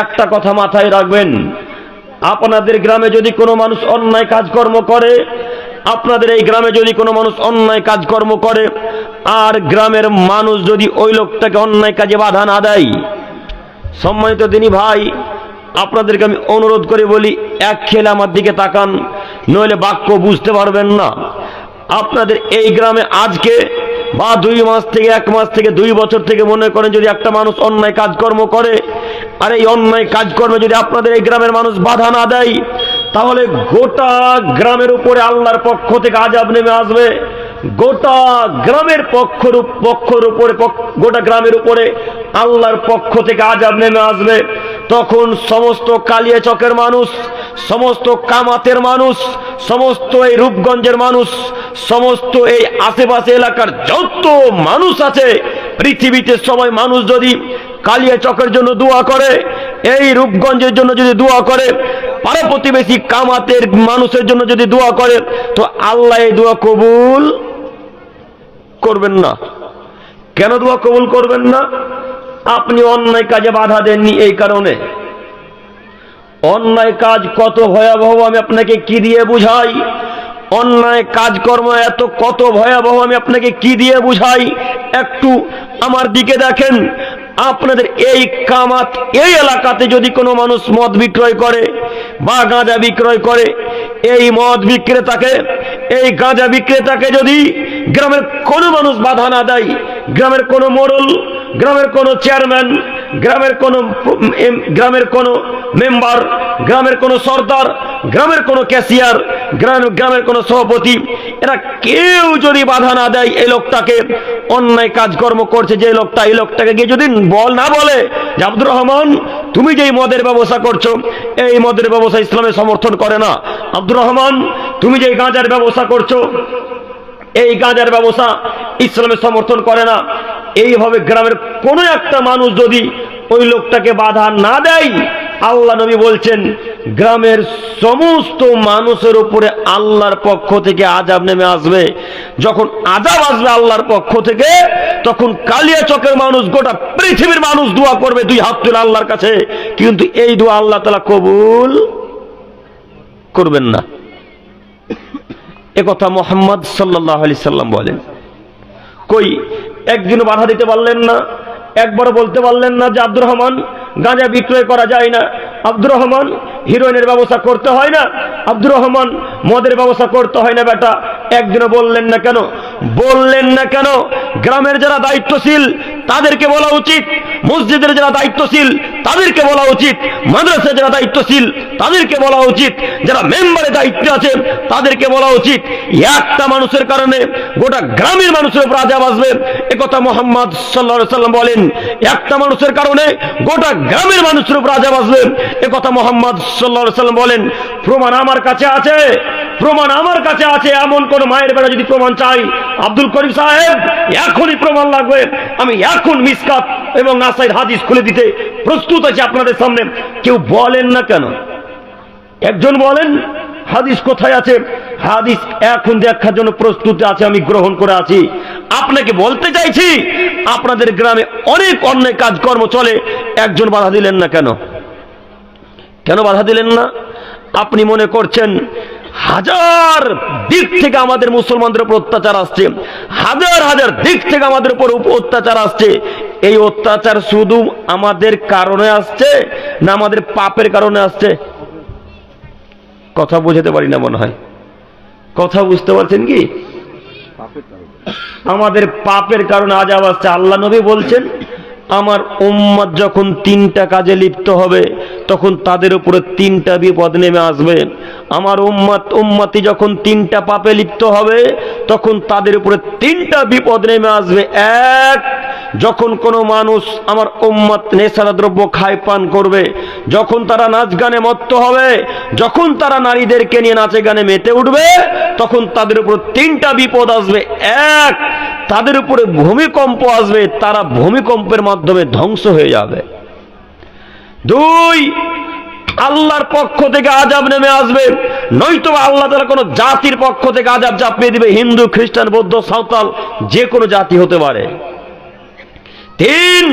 একটা কথা মাথায় রাখবেন, আপনাদের গ্রামে যদি কোনো মানুষ অন্যায় কাজকর্ম করে, আপনাদের এই গ্রামে যদি কোনো মানুষ অন্যায় কাজকর্ম করে আর গ্রামের মানুষ যদি ওই লোকটাকে অন্যায় কাজে বাধা না দেয়, সম্মানিত দিনী ভাই, আপনাদেরকে আমি অনুরোধ করে বলি, এক খেলে আমার দিকে তাকান, নইলে বাক্য বুঝতে পারবেন না। আপনাদের এই গ্রামে আজকে বা 2 মাস থেকে 1 মাস থেকে 2 বছর থেকে মনে করেন যদি একটা মানুষ অন্যায় কাজকর্ম করে, আর এই অন্যায় কাজকর্মে যদি আপনাদের এই গ্রামের মানুষ বাধা না দেয়, তাহলে গোটা গ্রামের উপরে আল্লাহর পক্ষ থেকে আযাব নেমে আসবে। গোটা গ্রামের গোটা গ্রামের উপরে আল্লাহর পক্ষ থেকে আযাব নেমে আসবে। তখন সমস্ত কালিয়াচকের মানুষ, সমস্ত কামাতের মানুষ, সমস্ত এই রূপগঞ্জের মানুষ, সমস্ত এই আশেপাশে এলাকার যত মানুষ আছে পৃথিবীতে, সবাই মানুষ যদি কালিয়াচকের জন্য দোয়া করে, এই রূপগঞ্জের জন্য যদি দোয়া করে, পাড়া প্রতিবেশী কামাতের মানুষের জন্য যদি দোয়া করে, তো আল্লাহ এই দোয়া কবুল করবেন না। কেন দোয়া কবুল করবেন না? আপনি অন্যায় কাজে বাধা দেননি, এই কারণে। অন্যায় কাজ কত ভয়াবহ আমি আপনাকে কি দিয়ে বুঝাই? অন্যায় কাজকর্ম কত ভয়াবহ আমি আপনাকে কি দিয়ে বুঝাই? একটু আমার দিকে দেখেন। আপনাদের এই কামাত এই এলাকাতে যদি কোনো মানুষ মদ বিক্রয় করে বা গাঁজা বিক্রয় করে, এই মদ বিক্রেতাকে, এই গাঁজা বিক্রেতাকে যদি গ্রামের কোনো মানুষ বাধা না দেয়, গ্রামের কোনো মোড়ল, গ্রামের কোনো চেয়ারম্যান, গ্রামের কোনো মেম্বার, গ্রামের কোনো সর্দার, গ্রামের কোনো ক্যাশিয়ার, গ্রামের কোনো সভাপতি, এরা কেউ যদি বাধা না দেয় এই লোকটাকে, অন্যায় কাজকর্ম করছে যে লোকটা, এই লোকটাকে গিয়ে যদি না বলে যে আব্দুর রহমান, তুমি যেই মদের ব্যবসা করছো, এই মদের ব্যবসা ইসলামে সমর্থন করে না। আব্দুর রহমান, তুমি যেই গাঁজার ব্যবসা করছো, এই গাঁজার ব্যবসা ইসলামে সমর্থন করে না। এইভাবে গ্রামের কোনো একটা মানুষ যদি ওই লোকটাকে বাধা না দেয়, আল্লাহ নবী বলছেন গ্রামের সমস্ত মানুষের উপরে আল্লাহর পক্ষ থেকে আযাব নেমে আসবে। যখন আযাব আসবে আল্লাহর পক্ষ থেকে, তখন কালিয়াচকের মানুষ, গোটা পৃথিবীর মানুষ দোয়া করবে 2 হাত তুলে আল্লাহর কাছে, কিন্তু এই দোয়া আল্লাহ তাআলা কবুল করবেন না। একথা মুহাম্মদ সাল্লাল্লাহু আলাইহি সাল্লাম বলেন। কই একদিনও বাধা দিতে পারলেন না, একবারও বলতে পারলেন না যে আব্দুর রহমান, গাঁজা বিক্রয় করা যায় না, আব্দুর রহমান হিরোইনের ব্যবসা করতে হয় না, আব্দুর রহমান মদের ব্যবসা করতে হয় না বেটা। একদিনও বললেন না কেন? বললেন না কেন? গ্রামের যারা দায়িত্বশীল তাদেরকে বলা উচিত, মসজিদের যারা দায়িত্বশীল তাদেরকে বলা উচিত, মাদ্রাসার যারা দায়িত্বশীল তাদেরকে বলা উচিত, যারা মেম্বারের দায়িত্বে আছে তাদেরকে বলা উচিত। একটা মানুষের কারণে গোটা গ্রামের মানুষের উপর আযাব আসবে, একথা মুহাম্মদ সাল্লাল্লাহু আলাইহি সাল্লাম বলেন। একটা মানুষের কারণে গোটা গ্রামের মানুষের উপর আযাব আসবে, একথা মুহাম্মদ সাল্লাল্লাহু আলাইহি সাল্লাম বলেন। প্রমাণ আমার কাছে আছে, প্রমাণ আমার কাছে আছে। এমন কোন মায়ের বেটা যদি প্রমাণ চাই, আব্দুল করিম সাহেব এখনই প্রমাণ লাগবে, আমি এখন মিসকাত এবং নাসাইর হাদিস খুলে দিতে প্রস্তুত আছি আপনাদের সামনে। কেউ বলেন না কেন? একজন বলেন হাদিস কোথায় আছে? হাদিস এখন দেখার জন্য প্রস্তুত আছে, আমি গ্রহণ করে আছি। আপনাকে বলতে চাইছি, আপনাদের গ্রামে অনেক অন্যায় কাজকর্ম চলে, একজন বাধা দিলেন না কেন? কেন বাধা দিলেন না? আপনি মনে করছেন হাজার দিক থেকে আমাদের মুসলমানদের উপর অত্যাচার আসছে, হাজার হাজার দিক থেকে আমাদের উপর অত্যাচার আসছে। এই অত্যাচার শুধু আমাদের কারণে আসছে না আমাদের পাপের কারণে আসছে? কথা বুঝাতে পারি না মনে হয়। কথা বুঝতে পারছেন কি? আমাদের পাপের কারণে আযাব আসছে। আল্লাহ নবী বলছেন, আমার উম্মত যখন 3টা কাজে লিপ্ত হবে তখন তাদের উপরে 3টা বিপদ নেমে আসবে। আমার উম্মতি যখন 3টা পাপে লিপ্ত হবে তখন তাদের উপরে 3টা বিপদ নেমে আসবে। এক, যখন কোনো মানুষ আমার উম্মত নেশার দ্রব্য খায় পান করবে, যখন তারা নাচ গানে মত্ত হবে, যখন তারা নারীদেরকে নিয়ে নাচে গানে মেতে উঠবে, তখন তাদের উপর 3টা বিপদ আসবে। এক, তাদের উপরে ভূমিকম্প আসবে, তারা ভূমিকম্পের মাধ্যমে ধ্বংস হয়ে যাবে। 2, আল্লাহর পক্ষ থেকে আযাব নেমে আসবে, নয়তো আল্লাহ তাআলা কোনো জাতির পক্ষ থেকে আযাব চাপিয়ে দিবে, হিন্দু, খ্রিস্টান, বৌদ্ধ, সাঁওতাল, যে কোনো জাতি হতে পারে। 3,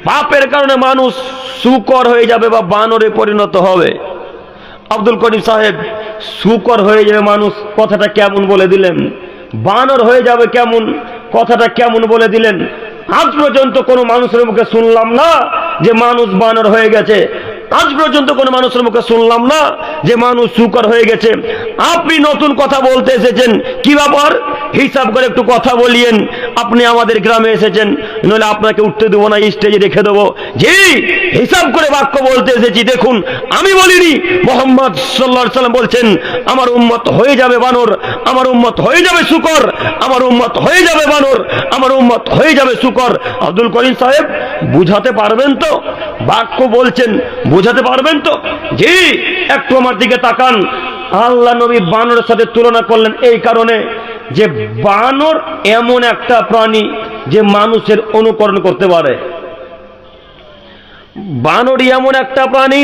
পাপের কারণে মানুষ শুকর হয়ে যাবে বা বানরে পরিণত হবে। আব্দুল করিম সাহেব, শুকর হয়ে যাবে মানুষ কথাটা কেমন বলে দিলেন, বানর হয়ে যাবে কেমন কথাটা কেমন বলে দিলেন। আজ পর্যন্ত কোনো মানুষের মুখে শুনলাম না যে মানুষ বানর হয়ে গেছে, আজ পর্যন্ত কোনো মানুষের মুখে শুনলাম না যে মানুষ শুকর হয়ে গেছে। আপনি নতুন কথা বলতে এসেছেন, কি ব্যাপার হিসাব করে একটু কথা বলিয়েন। আপনি আমাদের গ্রামে এসেছেন, নইলে আপনাকে উঠতে দেবো না, স্টেজে রেখে দেবো। জি, হিসাব করে বাক্য বলতে এসেছি। দেখুন, আমি বলিনি, মুহাম্মদ সাল্লাল্লাহু আলাইহি সাল্লাম বলছেন আমার উম্মত হয়ে যাবে বানর, আমার উম্মত হয়ে যাবে শুকর, আমার উম্মত হয়ে যাবে বানর, আমার উম্মত হয়ে যাবে শুকর। আব্দুল করিম সাহেব, বুঝাতে পারবেন তো? বাক্য বলছেন, বুঝাতে পারবেন তো? জি, একটু আমার দিকে তাকান। আল্লাহ নবী বানরের সাথে তুলনা করলেন এই কারণে যে বানর এমন একটা প্রাণী যে মানুষের অনুকরণ করতে পারে। বানরই এমন একটা প্রাণী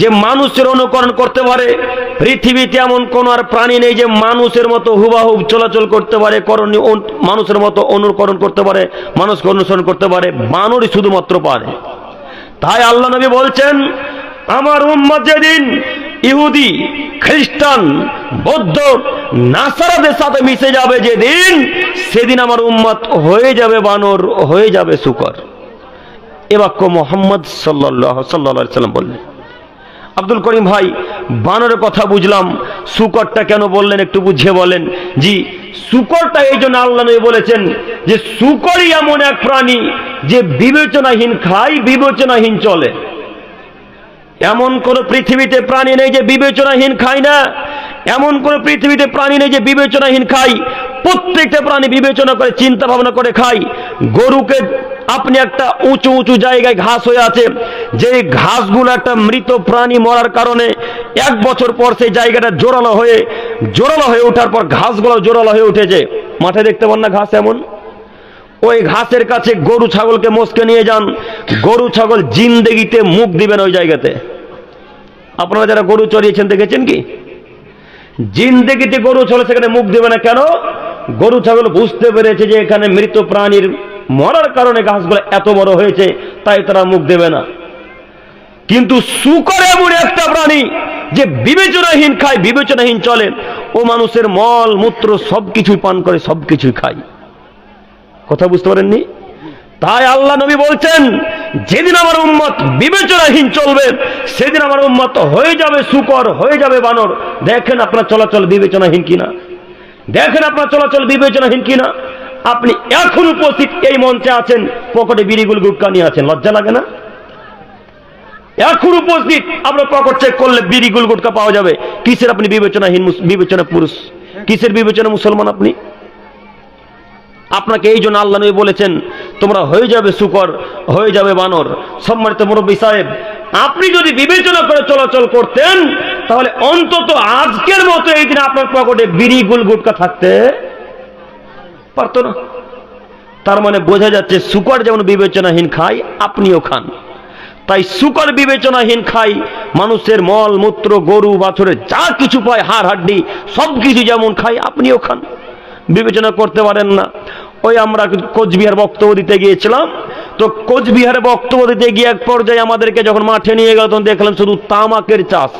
যে মানুষের অনুকরণ করতে পারে। পৃথিবীতে এমন কোন আর প্রাণী নেই যে মানুষের মতো হুবাহুব চলাচল করতে পারে, মানুষের মতো অনুকরণ করতে পারে, মানুষকে অনুসরণ করতে পারে। বানরই শুধুমাত্র পারে। তাই আল্লাহ নবী বলছেন, আমার উম্মত যেদিন ইহুদি, খ্রিস্টান, বৌদ্ধ, নাসারাদের সাথে মিশে যাবে যেদিন, সেদিন আমার উম্মত হয়ে যাবে বানর, হয়ে যাবে শুকর। এ বাক্য মুহাম্মদ সাল্লাল্লাহু আলাইহি সাল্লাম বললেন। আব্দুল করিম ভাই, বানরের কথা বুঝলাম, শুকরটা কেন বললেন একটু বুঝিয়ে বলেন। জি, শুকরটা এই জন্য আল্লাহ নবী বলেছেন যে শুকরই এমন এক প্রাণী যে বিবেচনাহীন খায়, বিবেচনাহীন চলে। এমন কোন পৃথিবীতে প্রাণী নেই যে বিবেচনাহীন খায় না, এমন কোন পৃথিবীতে প্রাণী নেই যে বিবেচনাহীন খায়। প্রত্যেকটা প্রাণী বিবেচনা করে, চিন্তা ভাবনা করে খায়। গরুকে আপনি একটা উঁচু উঁচু জায়গায় ঘাস হয়ে আছে, যে ঘাসগুলো একটা মৃত প্রাণী মরার কারণে 1 বছর পর সেই জায়গাটা জোরালো হয়ে ওঠার পর ঘাসগুলো জোরালো হয়ে উঠেছে। মাঠে দেখতে পান না ঘাস এমন, ওই ঘাসের কাছে গরু ছাগলকে মস্কে নিয়ে যান, গরু ছাগল জিন্দেগিতে মুখ দিবেন ওই জায়গাতে। আপনারা যারা গরু চড়িয়েছেন দেখেছেন কি? জিন্দেগিতে গরু ছাগল সেখানে মুখ দেবে না। কেন? গরু ছাগল বুঝতে পেরেছে যে এখানে মৃত প্রাণীর মরার কারণে ঘাসগুলো এত বড় হয়েছে, তাই তারা মুখ দেবে না। কিন্তু শুকর এমন একটা প্রাণী যে বিবেচনাহীন খায়, বিবেচনাহীন চলে। ও মানুষের মল মূত্র সবকিছুই পান করে, সবকিছুই খায়। কথা বুঝতে পারেননি? তাই আল্লাহ নবী বলছেন, যেদিন আমার উম্মত বিবেচনাহীন চলবে, সেদিন আমার উম্মত হয়ে যাবে শুকর, হয়ে যাবে বানর। দেখেন আপনার চলাচল বিবেচনাহীন কিনা, দেখেন আপনার চলাচল বিবেচনাহীন কিনা। আপনি এখন উপস্থিত এই মঞ্চে আছেন, পকেটে বিড়িগুল গুটকা নিয়ে আছেন, লজ্জা লাগে না? এখন উপস্থিত, আপনার পকেট চেক করলে বিড়িগুল গুটকা পাওয়া যাবে। কিসের আপনি বিবেচনাহীন, বিবেচনা পুরুষ? কিসের বিবেচনা মুসলমান আপনি? আপনাকে এই জন্য আল্লাহ নবী বলেছেন তোমরা হয়ে যাবে শুকর, হয়ে যাবে বানর। সম্মানিত মুরব্বী সাহেব, আপনি যদি বিবেচনা করে চলাচল করতেন, তাহলে অন্তত আজকের মতো এই দিন আপনার পকেটে বিড়ি গুল গুটকা থাকতে পারতো না। তার মানে বোঝা যাচ্ছে শুকর যেমন বিবেচনাহীন খায়, আপনিও খান। তাই শুকর বিবেচনাহীন খায়, মানুষের মল মূত্র, গরু বাছুরের যা কিছু পায়, হাড় হাড্ডি সবকিছু যেমন খায়, আপনিও খান। বিবেচনা করতে পারেন না। ওই আমরা কোচবিহার বক্তব্য দিতে গিয়েছিলাম, তো কোচবিহারে বক্তব্য দিতে গিয়ে এক পর্যায়ে আমাদেরকে যখন মাঠে নিয়ে গেল, তখন দেখলাম শুধু তামাকের চাষ,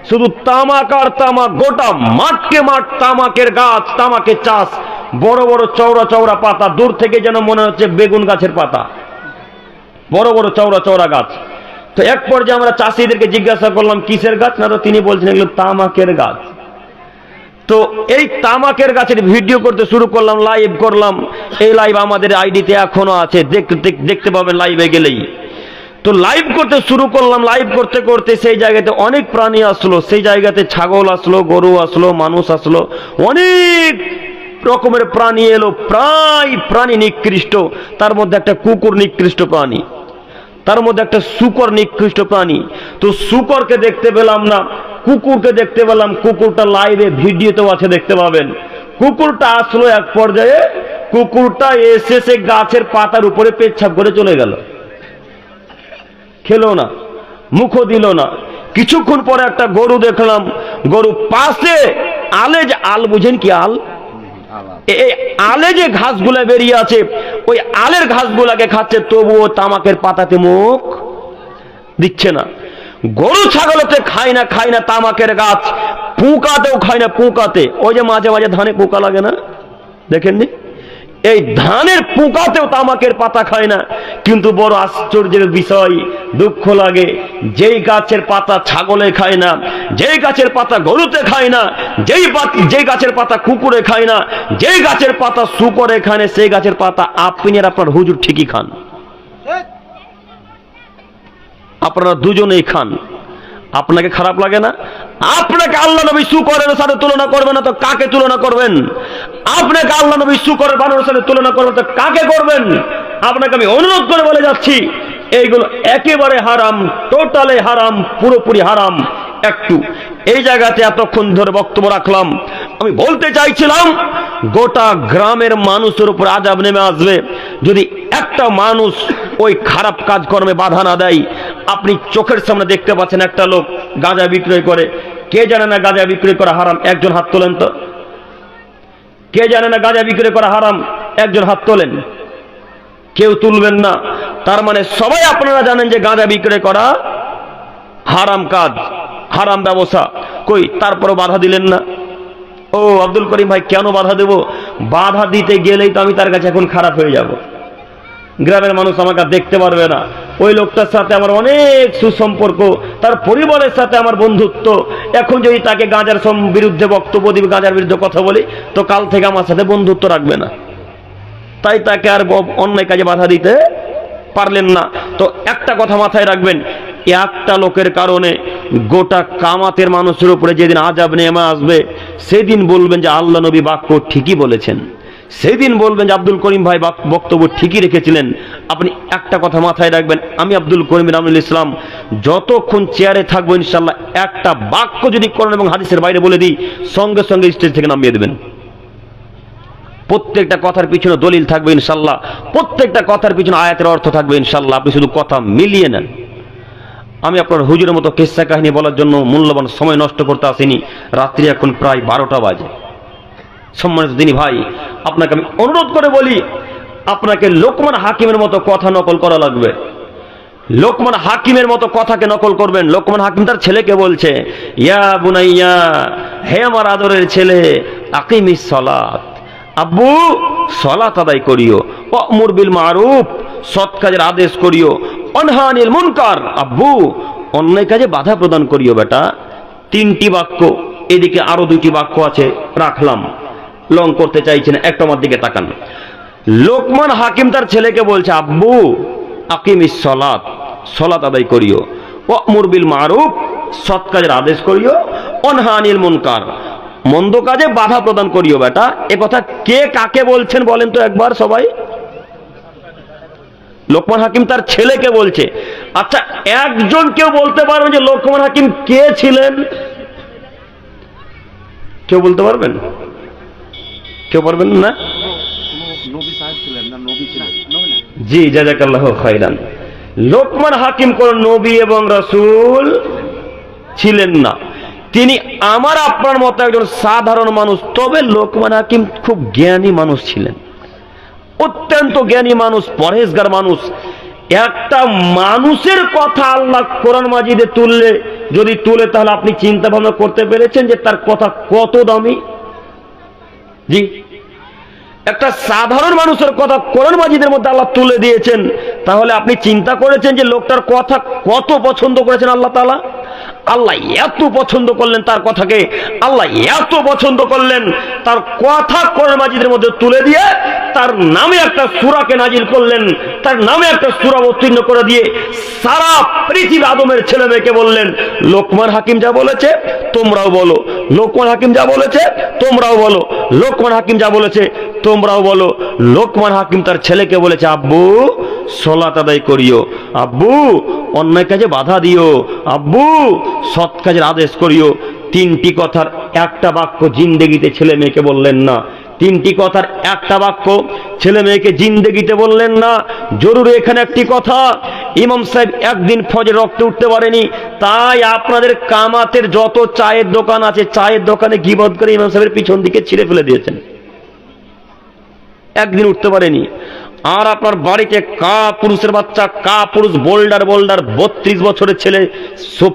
শুধু তামাক আর তামাক, গোটা মাঠকে মাঠ তামাকের গাছ, তামাকের চাষ। বড় বড় চওড়া চওড়া পাতা, দূর থেকে যেন মনে হচ্ছে বেগুন গাছের পাতা, বড় বড় চওড়া চওড়া গাছ। তো এক পর্যায়ে আমরা চাষিদেরকে জিজ্ঞাসা করলাম কিসের গাছ, না তো তিনি বলছেন এগুলো তামাকের গাছ। তো এই তামাকের গাছের ভিডিও করতে শুরু করলাম, লাইভ করলাম। এই লাইভ আমাদের আইডিতে এখনো আছে, দেখতে পাবেন লাইভে গেলেই। তো লাইভ করতে শুরু করলাম, লাইভ করতে করতে সেই জায়গাতে অনেক প্রাণী আসলো, সেই জায়গাতে ছাগল আসলো, গরু আসলো, মানুষ আসলো, অনেক রকমের প্রাণী এলো। প্রায় প্রাণী নিকৃষ্ট, তার মধ্যে একটা কুকুর নিকৃষ্ট প্রাণী, তার মধ্যে একটা শুকর নিকৃষ্ট প্রাণী। তো শুকরকে দেখতে পেলাম না, কুকুরকে দেখতে পেলাম। কুকুরটা লাইভে ভিডিওতেও আছে, দেখতে পাবেন। কুকুরটা আসলো এক পর্যায়ে, কুকুরটা এসে সে গাছের পাতার উপরে পেচ্ছাপ করে চলে গেল, খেলো না, মুখও দিল না। কিছুক্ষণ পরে একটা গরু দেখলাম, গরু পাশে আলে, যে আল বুঝেন কি আল, এই আলে যে ঘাসগুলা বেরিয়ে আছে, ওই আলের ঘাসগুলাকে খাচ্ছে, তবুও তামাকের পাতাতে মুখ দিচ্ছে না। গরু ছাগলতে খায় না তামাকের গাছ, পোকাতেও খায় না, পোকাতে ওই যে মাঝে মাঝে ধানে পোকা লাগে না, দেখেননি? এই ধানের পোকাতেও তামাকের পাতা খায় না। কিন্তু বড় আশ্চর্যের বিষয়, দুঃখ লাগে, যেই গাছের পাতা ছাগলে খায় না, যেই গাছের পাতা গরুতে খায় না, যেই গাছের পাতা কুকুরে খায় না, যেই গাছের পাতা শুকরে খায় না, সেই গাছের পাতা আপনি আর আপনার হুজুর ঠিকই খান, আপনারা দুজনেই খান। আপনাকে খারাপ লাগে না? আপনাকে আল্লাহ নবী শুকরের সাথে তুলনা করবেন না তো কাকে তুলনা করবেন? আপনাকে আল্লাহ নবী শুকরের বানরের সাথে তুলনা করবেন তো কাকে করবেন? আপনাকে আমি অনুরোধ করে বলে যাচ্ছি, এইগুলো একেবারে হারাম, টোটালে হারাম, পুরোপুরি হারাম। একটু এই জায়গাতে এতক্ষণ ধরে বক্তব্য রাখলাম, আমি বলতে চাইছিলাম গোটা গ্রামের মানুষের উপর আযাব নেমে আসবে যদি একটা মানুষ ওই খারাপ কাজকর্মে বাধা না দেয়। আপনি চোখের সামনে দেখতে পাচ্ছেন একটা লোক গাঁজা বিক্রয় করে। কে জানে না গাঁজা বিক্রয় করা হারাম? একজন হাত তোলেন তো। কে জানে না গাঁজা বিক্রয় করা হারাম? একজন হাত তোলেন। কেউ তুলবেন না। তার মানে সবাই আপনারা জানেন যে গাঁজা বিক্রয় করা হারাম কাজ, হারাম ব্যবসা। কই তারপরও বাধা দিলেন না? ও আব্দুল করিম ভাই, কেন বাধা দেব? বাধা দিতে গেলেই তো আমি তার কাছে এখন খারাপ হয়ে যাব। গ্রামের মানুষ আমাকে দেখতে পারবে না। ওই লোকটার সাথে আমার অনেক সুসম্পর্ক, তার পরিবারের সাথে আমার বন্ধুত্ব। এখন যদি তাকে গাঁজার বিরুদ্ধে বক্তব্য দিবে, গাঁজার বিরুদ্ধে কথা বলি, তো কাল থেকে আমার সাথে বন্ধুত্ব রাখবে না। তাই তাকে আর অন্যায় কাজে বাধা দিতে পারলেন না। তো একটা কথা মাথায় রাখবেন, একটা লোকের কারণে গোটা কামাতের মানুষের উপরে যেদিন আযাব নেমে আসবে, সেদিন বলবেন যে আল্লাহ নবী বাক্য ঠিকই বলেছেন, সেদিন বলবেন যে আব্দুল করিম ভাই বক্তব্য ঠিকই রেখেছিলেন। আপনি একটা কথা মাথায় রাখবেন, আমি আব্দুল করিম রামুল ইসলাম যতক্ষণ চেয়ারে থাকবো ইনশাল্লাহ একটা বাক্য যদি কোরআন এবং হাদিসের বাইরে বলে দিই, সঙ্গে সঙ্গে স্টেজ থেকে নামিয়ে দেবেন। প্রত্যেকটা কথার পিছনে দলিল থাকবে ইনশাল্লাহ, প্রত্যেকটা কথার পিছনে আয়াতের অর্থ থাকবে ইনশাল্লাহ। আপনি শুধু কথা মিলিয়ে নেন। আমি আপনার হুজুরের মতো কিস্সা কাহিনী বলার জন্য মূল্যবান সময় নষ্ট করতে আসিনি। রাত্রি এখন প্রায় 12টা বাজে। সম্মানিত দিনী ভাই, আপনাকে আমি অনুরোধ করে বলি, আপনাকে লোকমান হাকিমের মতো কথা নকল করা লাগবে। লোকমান হাকিমের মতো কথাকে নকল করবেন। লোকমান হাকিম তার ছেলেকে বলছে, ইয়া বুনাইয়া, হে আমার আদরের ছেলে, আকিমিস সালাত, আব্বু সালাত আদায় করিও, ওয়ামুর বিল মারুফ, সৎ কাজের আদেশ করিও, অনহা আনিল মুনকার, আব্বু অন্যায় কাজে বাধা প্রদান করিও। বেটা, 3টি বাক্য, এদিকে আরো 2টি বাক্য আছে, রাখলাম, লং করতে চাইছি না, একটু আমার দিকে তাকান। লোকমান হাকিম তার ছেলেকে বলছে, আব্বু আকিমিস সালাত, সালাত আদায় করিও, ওয়ামুর বিল মারুফ, সৎ কাজের আদেশ করিও, অনহা আনিল মুনকার, মন্দ কাজে বাধা প্রদান করিও। বেটা, এ কথা কে কাকে বলছেন বলেন তো একবার সবাই? লোকমান হাকিম তার ছেলেকে বলছে। আচ্ছা, একজন কেউ বলতে পারবেন যে লোকমান হাকিম কে ছিলেন? কেউ বলতে পারবেন? কেউ পারবেন না? জি, জাযাকাল্লাহু খাইরান। লোকমান হাকিম কোন নবী এবং রাসূল ছিলেন না। তিনি আমার আপনার মতো একজন সাধারণ মানুষ। তবে লোকমান হাকিম খুব জ্ঞানী মানুষ ছিলেন, অত্যন্ত জ্ঞানী মানুষ, পরহেজগার মানুষ। একটা মানুষের কথা আল্লাহ কোরআন মাজিদে যদি তুলে তাহলে আপনি চিন্তা ভাবনা করতে পেরেছেন যে তার কথা কত দামি? জি, একটা সাধারণ মানুষের কথা কোরআন মাজিদের মধ্যে আল্লাহ তুলে দিয়েছেন, তাহলে আপনি চিন্তা করেছেন যে লোকটার কথা কত পছন্দ করেছেন আল্লাহ তাআলা? আল্লাহ এত পছন্দ করলেন তার কথাকে, আল্লাহ এত পছন্দ করলেন তার কথা কোরআন মাজিদের মধ্যে তুলে দিয়ে তার নামে একটা সূরাকে নাজিল করলেন, তার নামে একটা সূরা অবতীর্ণ করে দিয়ে সারা পৃথিবী আদমের ছেলে মেয়েকে বললেন, লোকমান হাকিম যা বলেছে তোমরাও বলো, লোকমান হাকিম যা বলেছে তোমরাও বলো, লোকমান হাকিম যা বলেছে তোমরাও বলো। লোকমান হাকিম তার ছেলেকে বলেছে, আব্বু সালাত আদায় করিও, আব্বু অন্যায় কাজে বাধা দিও, আব্বু সৎ কাজের আদেশ করিও। 3টি কথার একটা বাক্য জিন্দেগিতে ছেলে মেয়েকে বললেন না। 3টি কথার একটা বাক্য ছেলে মেয়েকে জিন্দেগিতে বললেন না। জরুরি এখানে একটি কথা, ইমাম সাহেব একদিন ফজর রক্তে উঠতে পারেনি, তাই আপনাদের কামাতের যত চায়ের দোকান আছে, চায়ের দোকানে গীবত করে ইমাম সাহেবের পিছন দিকে ছিঁড়ে ফেলে দিয়েছেন। একদিন উঠতে পারেনি। আর আপনার বাড়িতে কা পুরুষের বাচ্চা, কা পুরুষ বোল্ডার বোল্ডার 32 বছরের ছেলে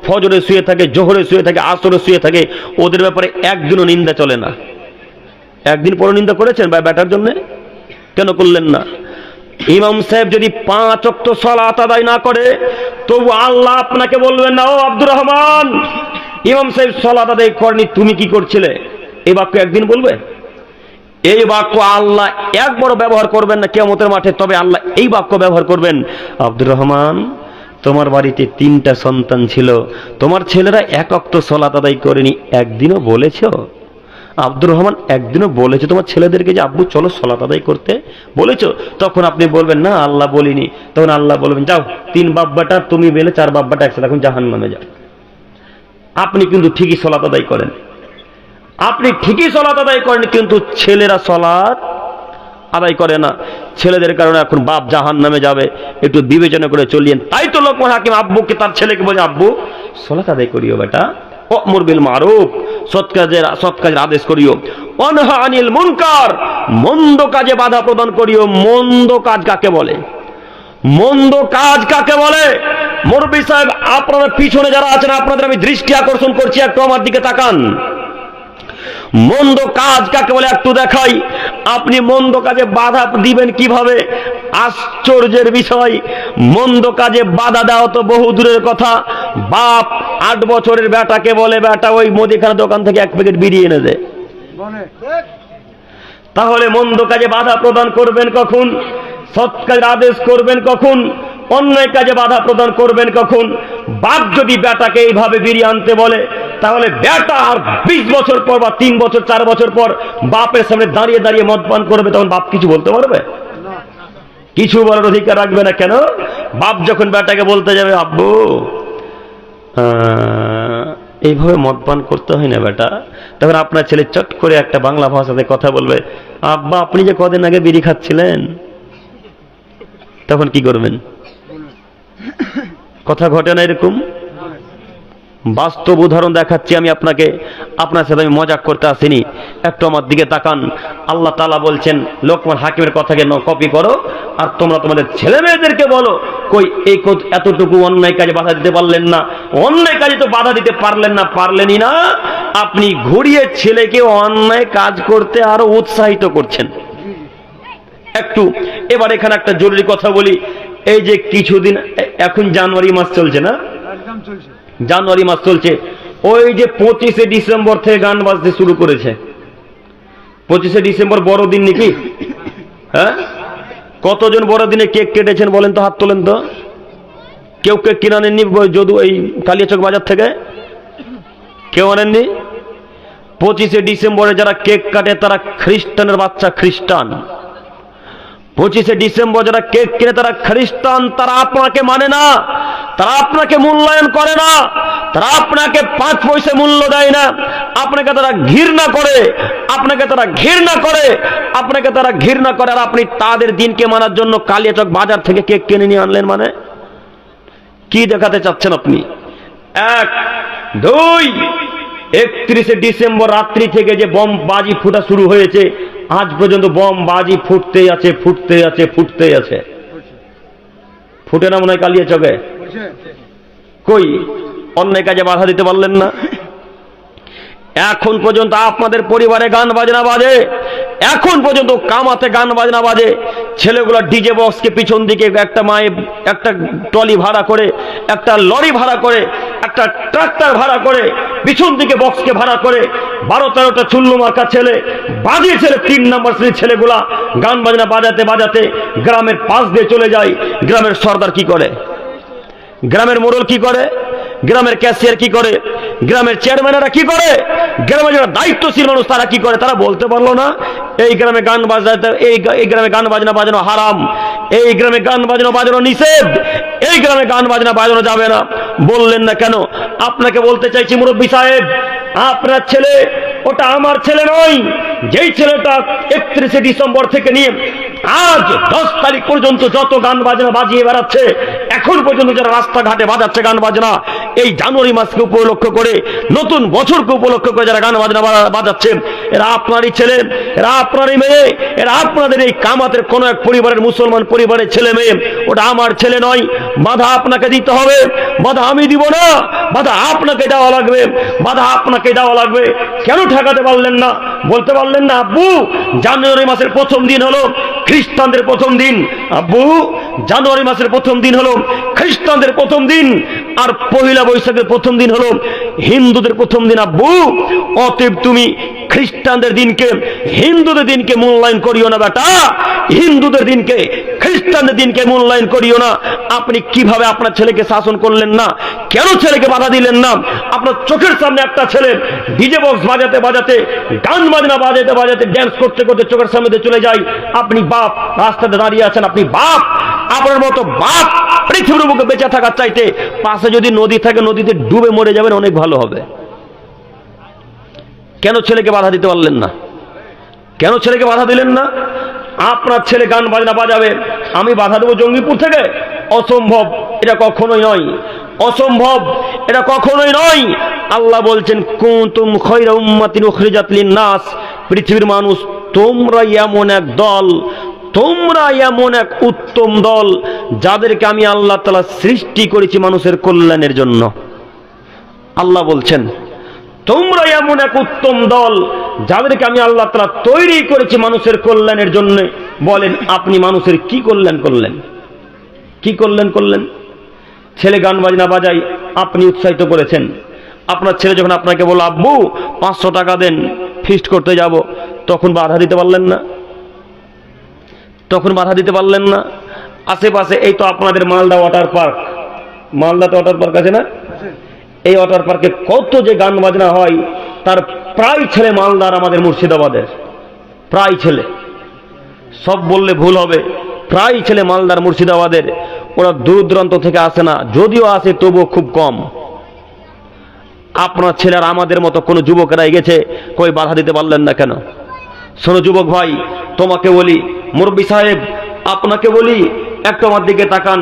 ফজরে শুয়ে থাকে, জোহরে শুয়ে থাকে, আসরে শুয়ে থাকে, ওদের ব্যাপারে একদিনও নিন্দা চলে না। একদিন পরনিন্দা করেছেন ভাই ব্যাটার জন্য? কেন করলেন না? ইমাম সাহেব যদি 5 ওয়াক্ত সালাত আদায় না করে তবু আল্লাহ আপনাকে বলবেন না, ও আব্দুর রহমান, ইমাম সাহেব সালাত আদায় করেনি, তুমি কি করছিলে? এই বাক্য একদিন বলবে? এই বাক্য আল্লাহ একবার ব্যবহার করবেন না কিয়ামতের মাঠে, তবে আল্লাহ এই বাক্য ব্যবহার করবেন, আব্দুর রহমান, তোমার বাড়িতে 3টা সন্তান ছিল, তোমার ছেলেরা 1 ওয়াক্ত সালাত আদায় করেনি, একদিনও বলেছো? আব্দুর রহমান একদিনও বলেছো তোমার ছেলেদেরকে যে আব্বু চলো সালাত আদায় করতে বলেছো? তখন আপনি বলবেন না আল্লাহ বলিনি। তখন আল্লাহ বলবেন, যাও 3 বাব্বাটা তুমি বেলে 4 বাব্বাটা একসাথে এখন জাহান্নামে যাও। আপনি কিন্তু ঠিকই সালাত আদায় করেন, আপনি ঠিকই সালাত আদায় করেন, কিন্তু ছেলেরা সালাত আদায় করে না। ছেলেদের কারণে এখন বাপ জাহান্নামে যাবে, একটু বিবেচনা করে চলিয়েন। তাই তো লোকমান হাকিম আব্বুকে তার ছেলেকে বলে, আব্বু সালাত আদায় করিও বেটা, ওয়ামুর বিল মারুফ, সৎ কাজের আদেশ করিও, ওয়ানহা আনিল মুনকার, মন্দ কাজে বাধা প্রদান করিও। মন্দ কাজ কাকে বলে? মন্দ কাজ কাকে বলে? মুরব্বি সাহেব, আপনারা পিছনে যারা আছেন আপনাদের আমি দৃষ্টি আকর্ষণ করছি, একটু আমার দিকে তাকান। মন্দ কাজ কাকে বলে একটু দেখাই। আপনি মন্দ কাজে বাধা দিবেন কিভাবে? আশ্চর্যের বিষয়, মন্দ কাজে বাধা দেওয়া তো বহু দূরের কথা। বাপ 8 বছরের বেটাকে বলে, বেটা ওই মুদিখানা দোকান থেকে 1 প্যাকেট বিড়ি এনে দে। তাহলে মন্দ কাজে বাধা প্রদান করবেন কখন? সৎ কাজের আদেশ করবেন কখন? অন্যায় কাজে বাধা প্রদান করবেন কখন? বাপ যদি বেটাকে এইভাবে বিড়ি আনতে বলে, তাহলে বেটা আর 20 বছর পর বা 3 বছর 4 বছর পর বাপের সামনে দাঁড়িয়ে দাঁড়িয়ে মদ পান করবে, তখন বাপ কিছু বলতে পারবে? কিছু বলার অধিকার রাখবে না। কেন? বাপ যখন বেটাকে বলতে যাবে, আব্বু এইভাবে মদ পান করতে হয় না বেটা, তখন আপনার ছেলে চট করে একটা বাংলা ভাষাতে কথা বলবে, আব্বা আপনি যে কদিন আগে বিড়ি খাচ্ছিলেন। তখন কি করবেন? কথা ঘটে না এরকম? বাস্তব উদাহরণ দেখাচ্ছি আমি আপনাকে, আপনার সাথে আমি মজাক করতে আসিনি। একটু আমার দিকে তাকান। আল্লাহ তাআলা বলছেন, লোকমান হাকিমের কথাকে কপি করো আর তোমরা তোমাদের ছেলে মেয়েদেরকে বলো, কই এই এতটুকু অন্যায় কাজে বাধা দিতে পারলেন না? অন্যায় কাজে তো বাধা দিতে পারলেন না, পারলেনই না, আপনি ঘুরিয়ে ছেলেকে অন্যায় কাজ করতে আরো উৎসাহিত করছেন। একটু এবার এখানে একটা জরুরি কথা বলি। এই যে কিছুদিন, এখন জানুয়ারি মাস চলছে না? জানুয়ারি মাস চলছে। ওই যে 25শে ডিসেম্বর থেকে গান বাজতে শুরু করেছে। 25শে ডিসেম্বর বড়দিন নাকি? হ্যাঁ, কতজন বড়দিনে কেক কেটেছেন বলেন তো, হাত তোলেন তো। কেউ কেক কিনে আনেননি যদু এই কালিয়াচক বাজার থেকে? কেউ আনেননি? 25শে ডিসেম্বরে যারা কেক কাটে তারা খ্রিস্টানের বাচ্চা, খ্রিস্টান। 25শে ডিসেম্বর যারা কেক কিনে তারা খ্রিস্টান। তারা আপনাকে মানে না, তারা আপনাকে মূল্যায়ন করে না, তারা আপনাকে 5 পয়সা মূল্য দেয় না। আপনাকে তারা ঘৃণা করে, আপনাকে তারা ঘৃণা করে, আপনাকে তারা ঘৃণা করে। আর আপনি তাদের দিনকে মানার জন্য কালিয়াচক বাজার থেকে কেক কিনে নিয়ে আনলেন। মানে কি দেখাতে চাচ্ছেন আপনি? 1, 2, 31শে ডিসেম্বর রাত্রি থেকে যে বম বাজি ফুটা শুরু হয়েছে, আজ পর্যন্ত বম বাজি ফুটতেই আছে, ফুটতেই আছে, ফুটতেই আছে। ফুটে না মনে হয় কালিয়াচকে? কই অন্যায় কাজে বাধা দিতে পারলেন না? এখন পর্যন্ত আপনাদের পরিবারে গান বাজনা বাজে, এখন পর্যন্ত কামাতে গান বাজনা বাজে। ছেলেগুলো ডিজে বক্সকে পিছন দিকে একটা মায়ে একটা ট্রলি ভাড়া করে, একটা লরি ভাড়া করে, একটা ট্রাক্টর ভাড়া করে, পিছন দিকে বক্সকে ভাড়া করে 12-13টা চুল্লু মার্কা ছেলে, বাজিয়ে ছেলে, 3 নম্বর শ্রেণীর ছেলেগুলা গান বাজনা বাজাতে বাজাতে গ্রামের পাশ দিয়ে চলে যায়। গ্রামের সর্দার কি করে? গ্রামের মোড়ল কি করে? গ্রামের ক্যাশিয়ার কি করে? গ্রামের চেয়ারম্যানেরা কি করে? গ্রামের যারা দায়িত্বশীল মানুষ তারা কি করে? তারা বলতে পারলো না এই গ্রামে গান বাজাতে, এই গ্রামে গান বাজনা বাজানো হারাম, এই গ্রামে গান বাজনা বাজানো নিষেধ, এই গ্রামে গান বাজনা বাজানো যাবে না। বললেন না কেন? আপনাকে বলতে চাইছি মুরব্বী সাহেব, আপনার ছেলে ওটা আমার ছেলে নয়। যেই ছেলেটা 31শে ডিসেম্বর থেকে নিয়ে আজ 10 তারিখ পর্যন্ত যত গান বাজনা বাজিয়ে বেড়াচ্ছে, এখন পর্যন্ত যারা রাস্তাঘাটে বাজাচ্ছে গান বাজনা, এই জানুয়ারি মাসকে উপলক্ষ করে, নতুন বছরকে উপলক্ষ করে যারা গান বাজনা বাজাচ্ছে, এরা আপনারই ছেলে, এরা আপনারই মেয়ে, এরা আপনাদের এই কামাতের কোন এক পরিবারের, মুসলমান পরিবারের ছেলে মেয়ে। ওটা আমার ছেলে নয়, বাধা আপনাকে দিতে হবে, বাধা আমি দিব না, বাধা আপনাকে দেওয়া লাগবে, বাধা আপনাকে দেওয়া লাগবে। কেন ঠেকাতে পারলেন না? বলতে পারলেন না আব্বু জানুয়ারি মাসের প্রথম দিন হলো খ্রিস্টানদের প্রথম দিন, আব্বু জানুয়ারি মাসের প্রথম দিন হলো খ্রিস্টানদের প্রথম দিন, আর পহিলা বৈশাখের প্রথম দিন হলো হিন্দুদের প্রথম দিন। আব্বু অতএব তুমি খ্রিস্টানদের দিনকে হিন্দুদের দিনকে মূল্যায়ন করিও না বেটা, হিন্দুদের দিনকে খ্রিস্টানদের দিনকে মূল্যায়ন করিও না। আপনি কিভাবে আপনার ছেলেকে শাসন করলেন না? কেন ছেলেকে বাধা দিলেন না? আপনার চোখের সামনে একটা ছেলে ডিজে বক্স বাজাতে বাজাতে, গান বাজনা বাজাতে বাজাতে, ড্যান্স করতে করতে চোখের সামনে দিয়ে চলে যায়। আপনি বাপ, রাস্তাতে দাঁড়িয়ে আছেন, আপনি বাপ। আপনার মতো বাপ পৃথিবীর বুকে বেঁচে থাকার চাইতে পাশে যদি নদী থাকে নদীতে ডুবে মরে যাবেন, অনেক ভালো হবে। কেন ছেলেকে বাধা দিতে পারলেন না? কেন ছেলেকে বাধা দিলেন না? আপনার ছেলে গান বাজনা বাজাবে, আমি বাধা দেবো জঙ্গিপুর থেকে? অসম্ভব, এটা কখনোই নয়, অসম্ভব, এটা কখনোই নয়। আল্লাহ বলছেন কুনতুম খায়রা উম্মাতিন উখরিজাত লিন-নাস, পৃথিবীর মানুষ তোমরা এমন এক দল, তোমরা এমন এক উত্তম দল যাদেরকে আমি আল্লাহ তাআলা সৃষ্টি করেছি মানুষের কল্যাণের জন্য। আল্লাহ বলছেন তোমরা এমন এক উত্তম দল যাদেরকে আমি আল্লাহ তাআলা তৈরি করেছি মানুষের কল্যাণের জন্য। বলেন আপনি মানুষের কি কল্যাণ করলেন? কি কল্যাণ করলেন? ছেলে গান বাজনা বাজাই, আপনি উৎসাহিত করেছেন। আপনার ছেলে যখন আপনাকে বলল আব্বু 500 টাকা দেন ফিস্ট করতে যাব, তখন বাধা দিতে পারলেন না? তখন বাধা দিতে পারলেন না? আশেপাশে এই তো আপনাদের মালদা ওয়াটার পার্ক, মালদাতে ওয়াটার পার্ক আছে না? এই ওয়াটার পার্কে কত যে গান বাজনা হয়, তার প্রায় ছেলে মালদার, আমাদের মুর্শিদাবাদের প্রায় ছেলে, সব বললে ভুল হবে, প্রায় ছেলে মালদার মুর্শিদাবাদের। ওরা দূর দূরান্ত থেকে আসে না, যদিও আসে তবুও খুব কম। আপনার ছেলের আমাদের মতো কোনো যুবকেরা গেছে, কই বাধা দিতে পারলেন না কেন? শোনো যুবক ভাই, তোমাকে বলি, মুরব্বী সাহেব আপনাকে বলি, একটু আমার দিকে তাকান,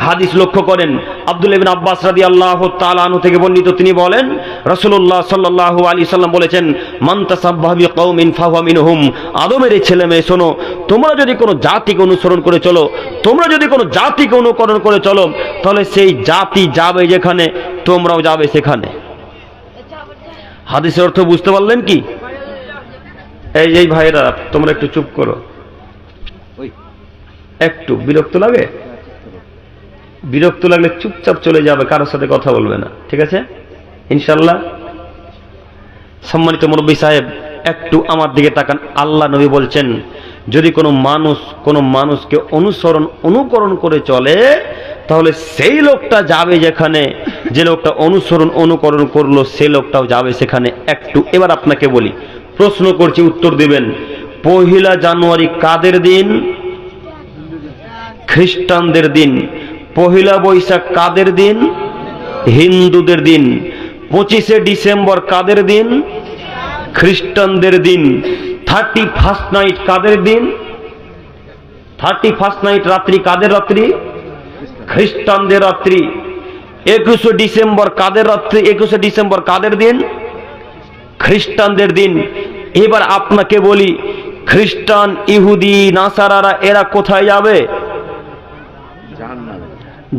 হাদিস লক্ষ্য করেন। আব্দুল্লাহ ইবনে আব্বাস রাদিয়াল্লাহু তাআলা আনহু থেকে বর্ণিত, তিনি বলেন রাসূলুল্লাহ সাল্লাল্লাহু আলাইহি সাল্লাম বলেছেন মান তাসাব্বাহা বিকওমিন ফাহুয়া মিনহুম। আদমের ছেলে মেয়ে শোনো, তোমরা যদি কোনো জাতিকে অনুসরণ করে চলো, তোমরা যদি কোনো জাতিকে অনুকরণ করে চলো, তাহলে সেই জাতি যাবে যেখানে, তোমরাও যাবে সেখানে। হাদিসের অর্থ বুঝতে পারলেন কি? এই ভাইরা তোমরা একটু চুপ করো, একটু বিরক্ত লাগে, বিরক্ত লাগলে চুপচাপ চলে যাবে, কারোর সাথে কথা বলবে না, ঠিক আছে ইনশাল্লাহ? সম্মানিত মুরব্বী সাহেব একটু আমার দিকে তাকান। আল্লাহ নবী বলছেন যদি কোনো মানুষকে অনুকরণ করে চলে, তাহলে সেই লোকটা যাবে যেখানে, যে লোকটা অনুকরণ করলো সেই লোকটাও যাবে সেখানে। একটু এবার আপনাকে বলি, প্রশ্ন করছি, উত্তর দিবেন। পহিলা জানুয়ারি কাদের দিন? খ্রিস্টানদের দিন। পহিলা বৈশাখ কাদের দিন? হিন্দুদের দিন। 25শে ডিসেম্বর কাদের দিন? খ্রিস্টানদের দিন। 31st নাইট কাদের দিন? 31st নাইট রাত্রি কাদের রাত্রি? খ্রিস্টানদের রাত্রি। 21শে ডিসেম্বর কাদের রাত্রি? 21শে ডিসেম্বর কাদের দিন? খ্রিস্টানদের দিন। এবার আপনাকে বলি, খ্রিস্টান, ইহুদি, নাসারারা এরা কোথায় যাবে?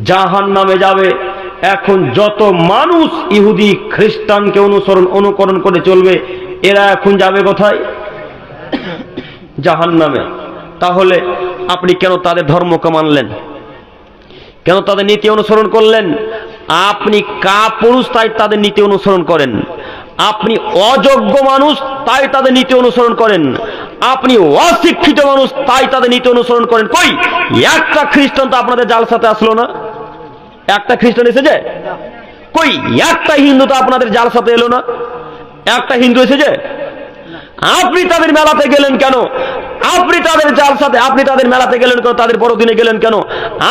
জাহান্নামে যাবে। এখন যত মানুষ ইহুদি খ্রিস্টানকে অনুকরণ করে চলবে, এরা এখন যাবে কোথায়? জাহান্নামে। তাহলে আপনি কেন তাদের ধর্মকে মানলেন? কেন তাদের নীতি অনুসরণ করলেন? আপনি কাপুরুষ, তাই তাদের নীতি অনুসরণ করেন। আপনি অযোগ্য মানুষ, তাই তাদের নীতি অনুসরণ করেন। আপনি অশিক্ষিত মানুষ, তাই তাদের নীতি অনুসরণ করেন। কই একটা খ্রিস্টান তো আপনাদের জালসাতে আসলো না? একটা খ্রিস্টান এসেছে? কই একটা হিন্দু তো আপনাদের জালসাতে এলো না? একটা হিন্দু এসেছে? আপনি তাদের মেলাতে গেলেন কেন? আপনি তাদের জালসাতে, আপনি তাদের মেলাতে গেলেন কেন? তাদের বড়দিনে গেলেন কেন?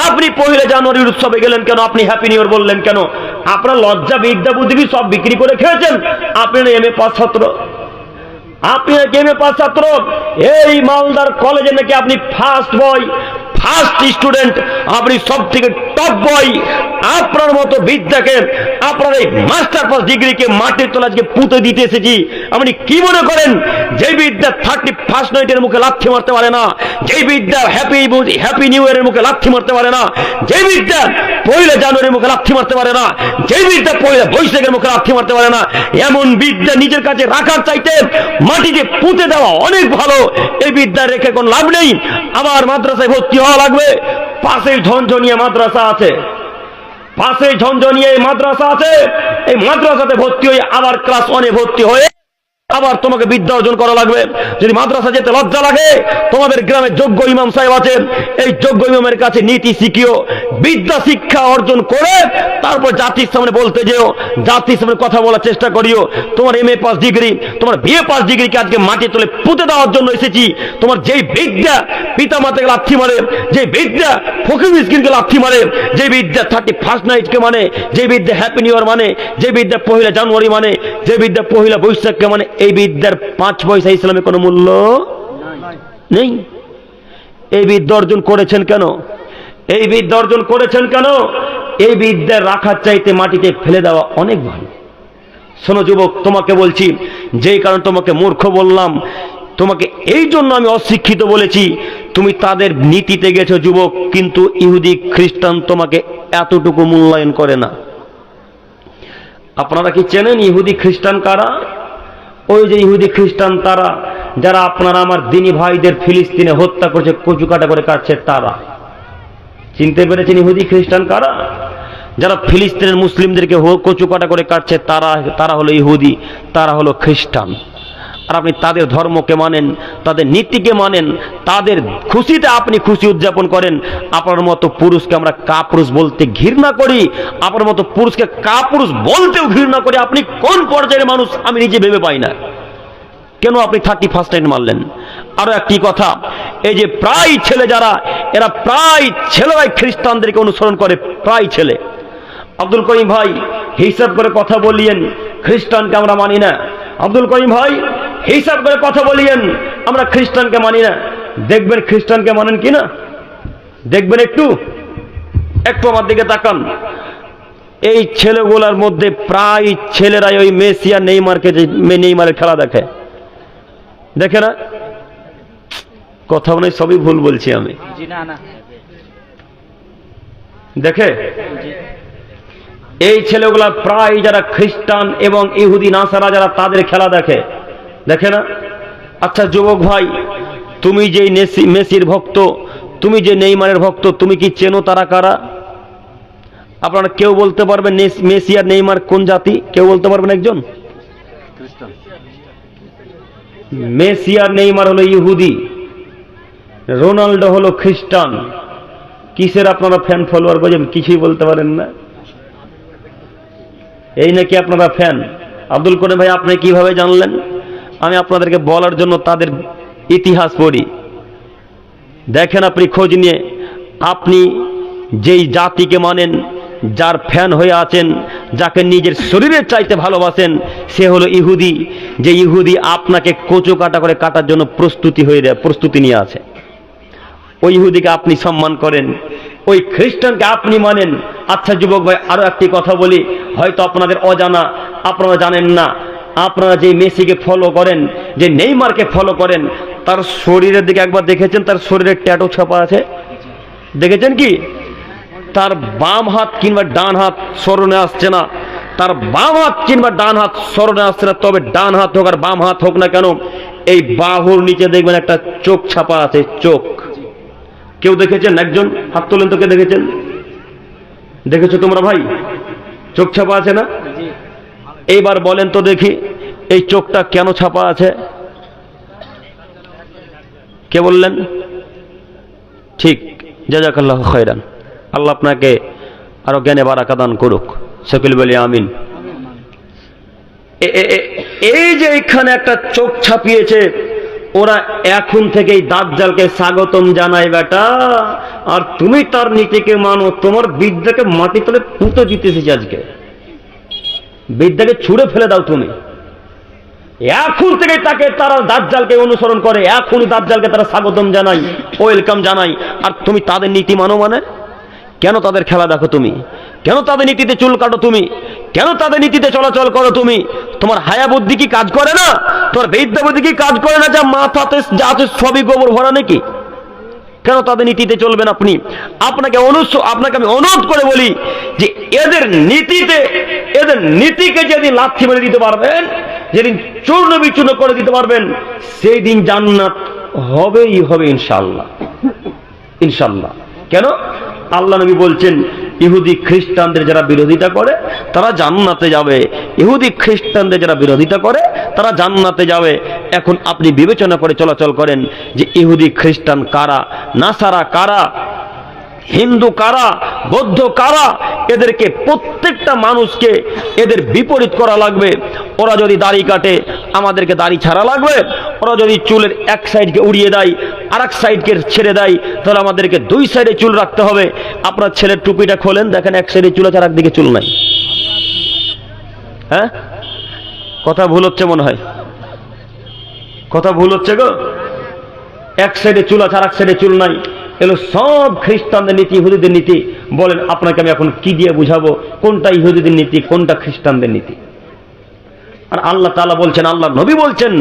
আপনি পহিলা জানুয়ারির উৎসবে গেলেন কেন? আপনি হ্যাপি নিউ ইয়ার বললেন কেন? আপনার লজ্জা, বিদ্যা, বুদ্ধি সব বিক্রি করে খেয়েছেন। আপনি এমএ পাস ছাত্র, আপনি এমএ পাস ছাত্র, এই মালদার কলেজে নাকি আপনি ফার্স্ট বয়, ফার্স্ট স্টুডেন্ট, আপনি সব থেকে টপ বয়। আপনার মতো বিদ্যাকে, আপনার এই মাস্টার পাস ডিগ্রিকে মাটির তলা আজকে পুঁতে দিতে এসেছি। আপনি কি মনে করেন যে বিদ্যা 31 নাইটের মুখে লাথি মারতে পারে না, যে বিদ্যা হ্যাপি নিউ ইয়ারের মুখে লাথি মারতে পারে না, যে বিদ্যা 1 জানুয়ারির মুখে লাথি মারতে পারে না, যে বিদ্যা 1 বৈশাখের মুখে লাথি মারতে পারে না, এমন বিদ্যা নিজের কাছে রাখার চাইতে মাটিতে পুঁতে দেওয়া অনেক ভালো। এই বিদ্যা রেখে কোন লাভ নেই। আবার মাদ্রাসায় ভর্তি হওয়া লাগবে। পাশেই ঝনঝনিয়া মাদ্রাসা আছে, পাশে ঝনঝনিয়া মাদ্রাসা আছে। এই মাদ্রাসাতে ভর্তি হয়ে আবার ক্লাস 1-এ ভর্তি হয়ে আবার তোমাকে বিদ্যা অর্জন করা লাগবে। যদি মাদ্রাসা যেতে লজ্জা লাগে, তোমাদের গ্রামে যোগ্য ইমাম সাহেব আছে, এই যোগ্য ইমামের কাছে নীতি শিখিও, বিদ্যা শিক্ষা অর্জন করে তারপর জাতির সামনে বলতে যেও, জাতির সামনে কথা বলার চেষ্টা করিও। তোমার MA পাস ডিগ্রি, তোমার BA পাস ডিগ্রিকে আজকে মাটি তুলে পুঁতে দেওয়ার জন্য এসেছি। তোমার যেই বিদ্যা পিতা মাতাকে লাথি মারে, যে বিদ্যা ফকির মিসকিনকে লাথি মারে, যে বিদ্যা 31 নাইটকে মানে, যে বিদ্যা হ্যাপি নিউ ইয়ার মানে, যে বিদ্যা 1 জানুয়ারি মানে, যে বিদ্যা 1 বৈশাখকে মানে, এই বিদ্যার 5 পয়সা ইসলামে কোনো মূল্য নেই। এই বিদ্যা অর্জন করেছেন কেন? এই বিদ্যা অর্জন করেছেন কেন? এই বিদ্যা রাখার চাইতে মাটিতে ফেলে দেওয়া অনেক ভালো। শোনো যুবক, তোমাকে বলছি, যেই কারণে তোমাকে মূর্খ বললাম, তোমাকে এই জন্য আমি অশিক্ষিত বলেছি, তুমি তাদের নীতিতে গেছো যুবক, কিন্তু ইহুদি খ্রিস্টান তোমাকে এতটুকু মূল্যায়ন করে না। আপনারা কি চেনেন ইহুদি খ্রিস্টান কারা? ওই যে ইহুদি খ্রিস্টান তারা যারা আপনারা আমার দিনী ভাইদের ফিলিস্তিনে হত্যা করছে, কচু কাটা করে কাটছে, তারা। চিনতে পেরেছেন ইহুদি খ্রিস্টান কারা? যারা ফিলিস্তিনের মুসলিমদেরকে কচু কাটা করে কাটছে, তারা হলো ইহুদি, তারা হলো খ্রিস্টান। আর আপনি তাদের ধর্মকে মানেন, তাদের নীতিকে মানেন, তাদের খুশিতে আপনি খুশি উদযাপন করেন। আপনার মতো পুরুষকে আমরা কাপুরুষ বলতে ঘৃণা করি, আপনার মতো পুরুষকে কাপুরুষ বলতেও ঘৃণা করি। আপনি কোন পর্যায়ের মানুষ আমি নিজে ভেবে পাই না। কেন আপনি 31 নাইট মারলেন? আরো একটি কথা, এই যে প্রায় ছেলে যারা, এরা প্রায় ছেলেরাই খ্রিস্টানদেরকে অনুসরণ করে, প্রায় ছেলে। আব্দুল করিম ভাই হিসাব করে কথা বলিয়েন, খ্রিস্টানকে আমরা মানি না। আব্দুল করিম ভাই হিসাব করে কথা বলিয়েন, আমরা খ্রিস্টানকে মানি না। দেখবেন খ্রিস্টানকে মানেন কিনা, দেখবেন। একটু আমার দিকে তাকান। এই ছেলেগুলোর মধ্যে প্রায় ছেলেরাই ওই মেসি আর নেইমারের খেলা দেখে, দেখে না? কথা মনে সবই ভুল বলছি আমি। দেখে এই ছেলেগুলা প্রায় যারা খ্রিস্টান এবং ইহুদি নাসারা যারা, তাদের খেলা দেখে, দেখে না? আচ্ছা যুবক ভাই, তুমি যে মেসির ভক্ত, তুমি যে নেইমারের ভক্ত, তুমি কি চেনো তারা কারা? আপনারা কেউ বলতে পারবেন মেসি আর নেইমার কোন জাতি? কেউ বলতে পারবেন একজন? মেসি আর নেইমার হলো ইহুদি, রোনাল্ডো হলো খ্রিস্টান। কিসের আপনারা ফ্যান ফলোয়ার বোঝেন? কিছুই বলতে পারেন না। এই নাকি আপনারা ফ্যান? আব্দুল করিম ভাই, আপনি কিভাবে জানলেন? আমি আপনাদেরকে বলার জন্য তাদের ইতিহাস পড়ি। দেখেন আপনি খোঁজ নিয়ে, আপনি যেই জাতিকে মানেন, যার ফ্যান হয়ে আছেন, যাকে নিজের শরীরের চাইতে ভালোবাসেন, সে হলো ইহুদি। যে ইহুদি আপনাকে কচু কাটা করে কাটার জন্য প্রস্তুতি নিয়ে আছে, ওই ইহুদিকে আপনি সম্মান করেন, ওই খ্রিস্টানকে আপনি মানেন। আচ্ছা যুবক ভাই, আরো একটি কথা বলি, হয়তো আপনাদের অজানা, আপনারা জানেন না। আপনারা যে মেসিকে ফলো করেন, যে নেইমারকে ফলো করেন, তার শরীরের দিকে একবার দেখেছেন? তার শরীরের ট্যাটু ছাপা আছে, দেখেছেন কি? তার বাম হাত কিংবা ডান হাত স্মরণে আসছে না, তার বাম হাত কিংবা ডান হাত স্মরণে আসছে না। তবে ডান হাত হোক আর বাম হাত হোক না কেন, এই বাহুর নিচে দেখবেন একটা চোখ ছাপা আছে, চোখ। কেউ দেখেছেন? একজন হাত তোলেন তো, কে দেখেছেন? দেখেছো তোমরা ভাই? চোখ ছাপা আছে না? এইবার বলেন তো দেখি, এই চোখটা কেন ছাপা আছে? কে বললেন? ঠিক, জাযাকাল্লাহু খায়রান। আল্লাহ আপনাকে আরো জ্ঞানে বারাকা দান করুক। সকলে বলি আমিন। এই যে এখানে একটা চোখ ছাপিয়েছে, ওরা এখন থেকেই দাজ্জালকে স্বাগতম জানায় বেটা, আর তুমি তার নীতিকে মানো। তোমার বিদ্যাকে মাটি তলে পুঁতে দিতেছিস, আজকে বিদ্যাকে ছুঁড়ে ফেলে দাও। এখন থেকে তাকে তারা দাজ্জালকে অনুসরণ করে, এখনই দাজ্জালকে তারা স্বাগতম জানায়, ওয়েলকাম জানায়। আর তুমি তাদের নীতি মানো? মানে কেন তাদের খেলা দেখো তুমি? কেন তাদের নীতিতে চুল কাটো তুমি? কেন তাদের নীতিতে চলাচল করো তুমি? তোমার হায়া বুদ্ধি কি কাজ করে না? তোমার বিদ্যা বুদ্ধি কি কাজ করে না? যা মাথাতে যা আছে সবই গোবর ভরা নাকি? কেন তাদের নীতিতে চলবেন আপনি? আপনাকে আমি অনুরোধ করে বলি যে এদের নীতিকে যেদিন লাথি মেরে দিতে পারবেন, যেদিন চূর্ণ বিচূর্ণ করে দিতে পারবেন, সেই দিন জান্নাত হবেই হবে ইনশাআল্লাহ, ইনশাআল্লাহ। কেন? আল্লাহ নবী বলছেন ইহুদি খ্রিস্টানদের যারা বিরোধিতা করে তারা জান্নাতে যাবে। ইহুদি খ্রিস্টানদের যারা বিরোধিতা করে তারা জান্নাতে যাবে। এখন আপনি বিবেচনা করে চলাচল করেন যে ইহুদি খ্রিস্টান কারা, নাসারা কারা, হিন্দু কারা, বৌদ্ধ কারা। এদেরকে প্রত্যেকটা মানুষকে এদের বিপরীত করা লাগবে। ওরা যদি দাড়ি কাটে আমাদেরকে দাড়ি ছাড়া লাগবে। ওরা যদি চুলের এক সাইডকে উড়িয়ে দেয় আর এক সাইডকে ছেড়ে দেয় তাহলে আমাদেরকে দুই সাইডে চুল রাখতে হবে। আপনার ছেলের টুপিটা খোলেন, দেখেন এক সাইডে চুল আছে আর একদিকে চুল নাই। হ্যাঁ, কথা ভুল হচ্ছে মনে হয়, কথা ভুল হচ্ছে গো। এক সাইডে চুল আছে আর এক সাইডে চুল নাই। এগুলো সব খ্রিস্টানদের নীতি, ইহুদিদের নীতি। বলেন আপনাকে আমি এখন কি দিয়ে বুঝাবো কোনটা ইহুদিদের নীতি, কোনটা খ্রিস্টানদের নীতি? আর আল্লাহ তাআলা বলছেন, আল্লাহ নবী বলছেন,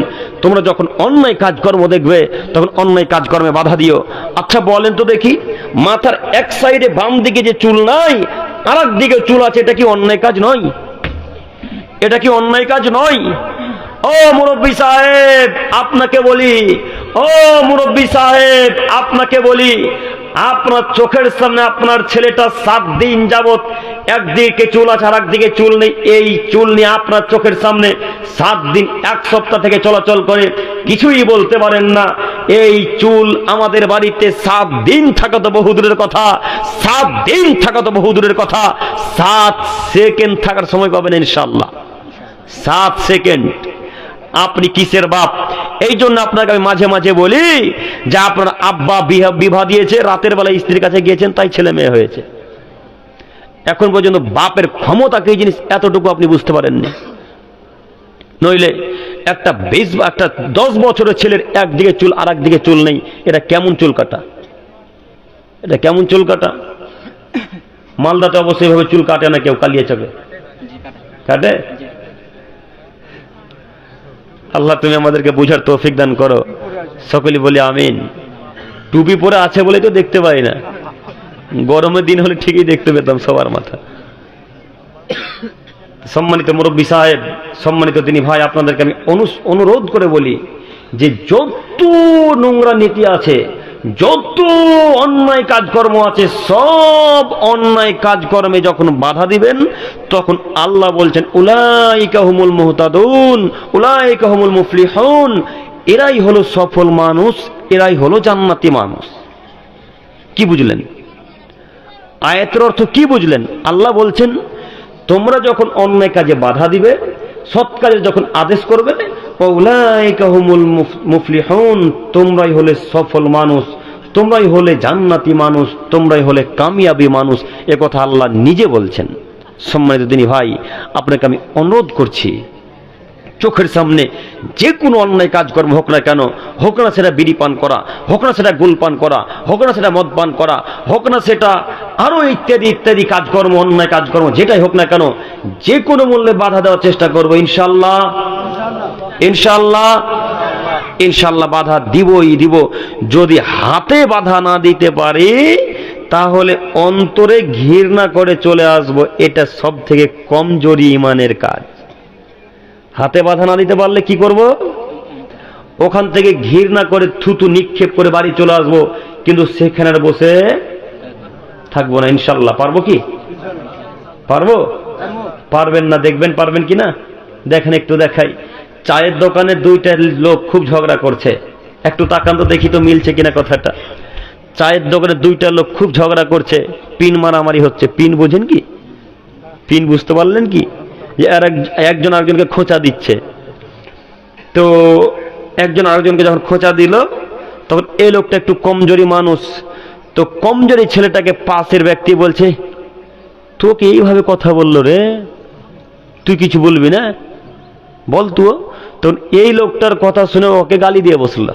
তোমরা যখন অন্যায় কাজকর্ম দেখবে তখন অন্যায় কাজকর্মে বাধা দিও। আচ্ছা বলেন তো দেখি, মাথার এক সাইডে বাম দিকে যে চুল নাই আর এক দিকে চুল আছে, এটা কি অন্যায় কাজ নয়? এটা কি অন্যায় কাজ নয়? ও মুরব্বী সাহেব আপনাকে বলি, ও মুরব্বী সাহেব আপনাকে বলি, আপনার চোখের সামনে আপনার ছেলেটা 7 দিন যাবত একদিকে চুল আছে আর একদিকে চুল নেই। এই চুল নিয়ে আপনার চোখের সামনে 7 দিন 1 সপ্তাহ থেকে চলাচল করে, কিছুই বলতে পারেন না। এই চুল আমাদের বাড়িতে 7 দিন থাকা তো বহুদূরের কথা, 7 দিন থাকা তো বহুদূরের কথা, 7 সেকেন্ড থাকার সময় পাবেন ইনশাআল্লাহ। 7 সেকেন্ড। আপনি কিসের বাপ? এই জন্য আপনাকে আমি মাঝে মাঝে বলি যে আপনার আব্বা বিবাহ দিয়েছে, রাতের বেলা স্ত্রীর কাছে গিয়েছেন, তাই ছেলে মেয়ে হয়েছে। এখন পর্যন্ত বাপের ক্ষমতা কি জিনিস এতটুকু আপনি বুঝতে পারেননি। নইলে একটা 10 বছরের ছেলের একদিকে চুল আর একদিকে চুল নেই, এটা কেমন চুল কাটা? এটা কেমন চুল কাটা? মালদাতে অবশ্যই এভাবে চুল কাটে না কেউ, কালিয়াচকে কাটে। আল্লাহ তুমি আমাদেরকে বুঝার তৌফিক দান করো, সকলে বলি আমিন। টুপি পরে আছে বলে তো দেখতে পাই না, গরমের দিন হলে ঠিকই দেখতে পেতাম সবার মাথা। সম্মানিত মুরব্বী সাহেব, সম্মানিত দিনী ভাই, আপনাদেরকে আমি অনুরোধ করে বলি যে যত নোংরা নীতি আছে, যত অন্যায় কাজকর্ম আছে, সব অন্যায় কাজকর্মে যখন বাধা দিবেন তখন আল্লাহ বলছেন উলাইকা হুমুল মুহতাদুন উলাইকা হুমুল মুফলিহুন, এরাই হলো সফল মানুষ, এরাই হলো জান্নাতি মানুষ। কি বুঝলেন? আয়াতের অর্থ কি বুঝলেন? আল্লাহ বলছেন তোমরা যখন অন্যায় কাজে বাধা দিবে, সৎ কাজে যখন আদেশ করবে, উলাইকা হুমুল মুফলিহুন, তোমরাই হলে সফল মানুষ, তোমরাই হলে জান্নাতি মানুষ, তোমরাই হলে কামিয়াবি মানুষ। এ কথা আল্লাহ নিজে বলছেন। সম্মানিত দিনী ভাই, আপনাকে আমি অনুরোধ করছি, চোখের সামনে যে কোনো অন্যায় কাজকর্ম হোক না কেন, হোক না সেটা বিড়ি পান করা, হোক না সেটা গুল পান করা, হোক না সেটা মদ পান করা, হোক না সেটা আরো ইত্যাদি ইত্যাদি কাজকর্ম, অন্যায় কাজকর্ম যেটাই হোক না কেন, যে কোনো মূল্যে বাধা দেওয়ার চেষ্টা করবো ইনশাআল্লাহ, ইনশাআল্লাহ, ইনশাআল্লাহ বাধা দিবই দিব। যদি হাতে বাধা না দিতে পারি তাহলে অন্তরে ঘৃণা করে চলে আসব, এটা সব থেকে কমজোরি ইমানের কাজ। হাতে বাধা না দিতে পারলে কি করব? ওখান থেকে ঘৃণা করে থুতু নিক্ষেপ করে বাড়ি চলে আসবো, কিন্তু সেখানে বসে থাকবো না ইনশাআল্লাহ। পারবো কি? পারবো? পারবেন না, দেখবেন পারবেন কিনা। দেখেন, একটু দেখাই। চায়ের দোকানে 2টা লোক খুব ঝগড়া করছে, একটু তাকান তো দেখি তো মিলছে কিনা কথাটা। চায়ের দোকানে 2টা লোক খুব ঝগড়া করছে, পিন মারামারি হচ্ছে। পিন বোঝেন কি? পিন বুঝতে পারলেন কি? যে একজন আরেকজনকে খোঁচা দিচ্ছে। তো একজন আরেকজনকে যখন খোঁচা দিল তখন এই লোকটা একটু কমজোরি মানুষ, তো কমজোরি ছেলেটাকে পাশের ব্যক্তি বলছে, তোকে এইভাবে কথা বললো রে, তুই কিছু বলবি না? বল তো এই লোকটার কথা শুনে ওকে গালি দিয়ে বসল।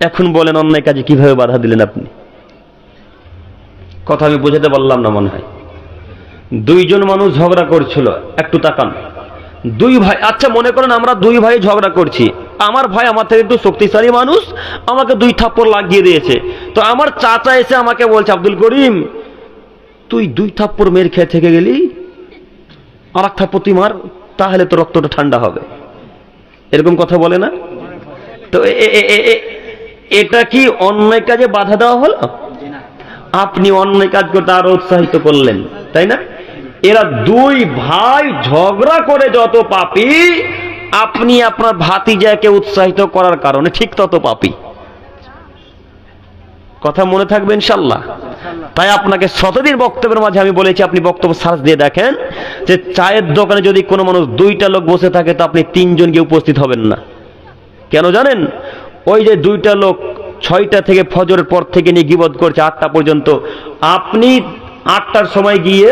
এখন বলেন অন্যায় কাজে কিভাবে বাধা দিলেন আপনি? কথা আমি বোঝাতে পারলাম না মনে হয়। দুইজন মানুষ ঝগড়া করছিল, একটু তাকান। দুই ভাই, আচ্ছা মনে করেন আমরা দুই ভাই ঝগড়া করছি, আমার ভাই আমার থেকে একটু শক্তিশালী মানুষ, আমাকে 2 থাপ্পড় লাগিয়ে দিয়েছে। তো আমার চাচা এসে আমাকে বলছে, আব্দুল করিম তুই 2 থাপ্পড় মেরে খেয়ে থেকে গেলি, আর 1 থাপ্পড় তুই মার, তাহলে তো রক্তটা ঠান্ডা হবে। এরকম কথা বলে না? তো এটা কি অন্যায় কাজে বাধা দেওয়া হলো? আপনি অন্যায় কাজ করতে আরো উৎসাহিত করলেন, তাই না? এরা 2 ভাই ঝগড়া করে যত পাপী, আপনি আপনার ভাতিজাকে উৎসাহিত করার কারণে ঠিক তত পাপী। কথা মনে থাকবে ইনশাআল্লাহ। তাই আপনাকে শতদিন বক্তব্যের মাঝে আমি বলেছি, আপনি বক্তব্য সার্চ দিয়ে দেখেন যে চায়ের দোকানে যদি কোনো মানুষ 2টা লোক বসে থাকে তো আপনি 3 জন গিয়ে উপস্থিত হবেন না। কেন জানেন? ওই যে 2টা লোক 6টা থেকে ফজরের পর থেকে নিয়ে গীবত করছে 8টা পর্যন্ত, আপনি 8টার সময় গিয়ে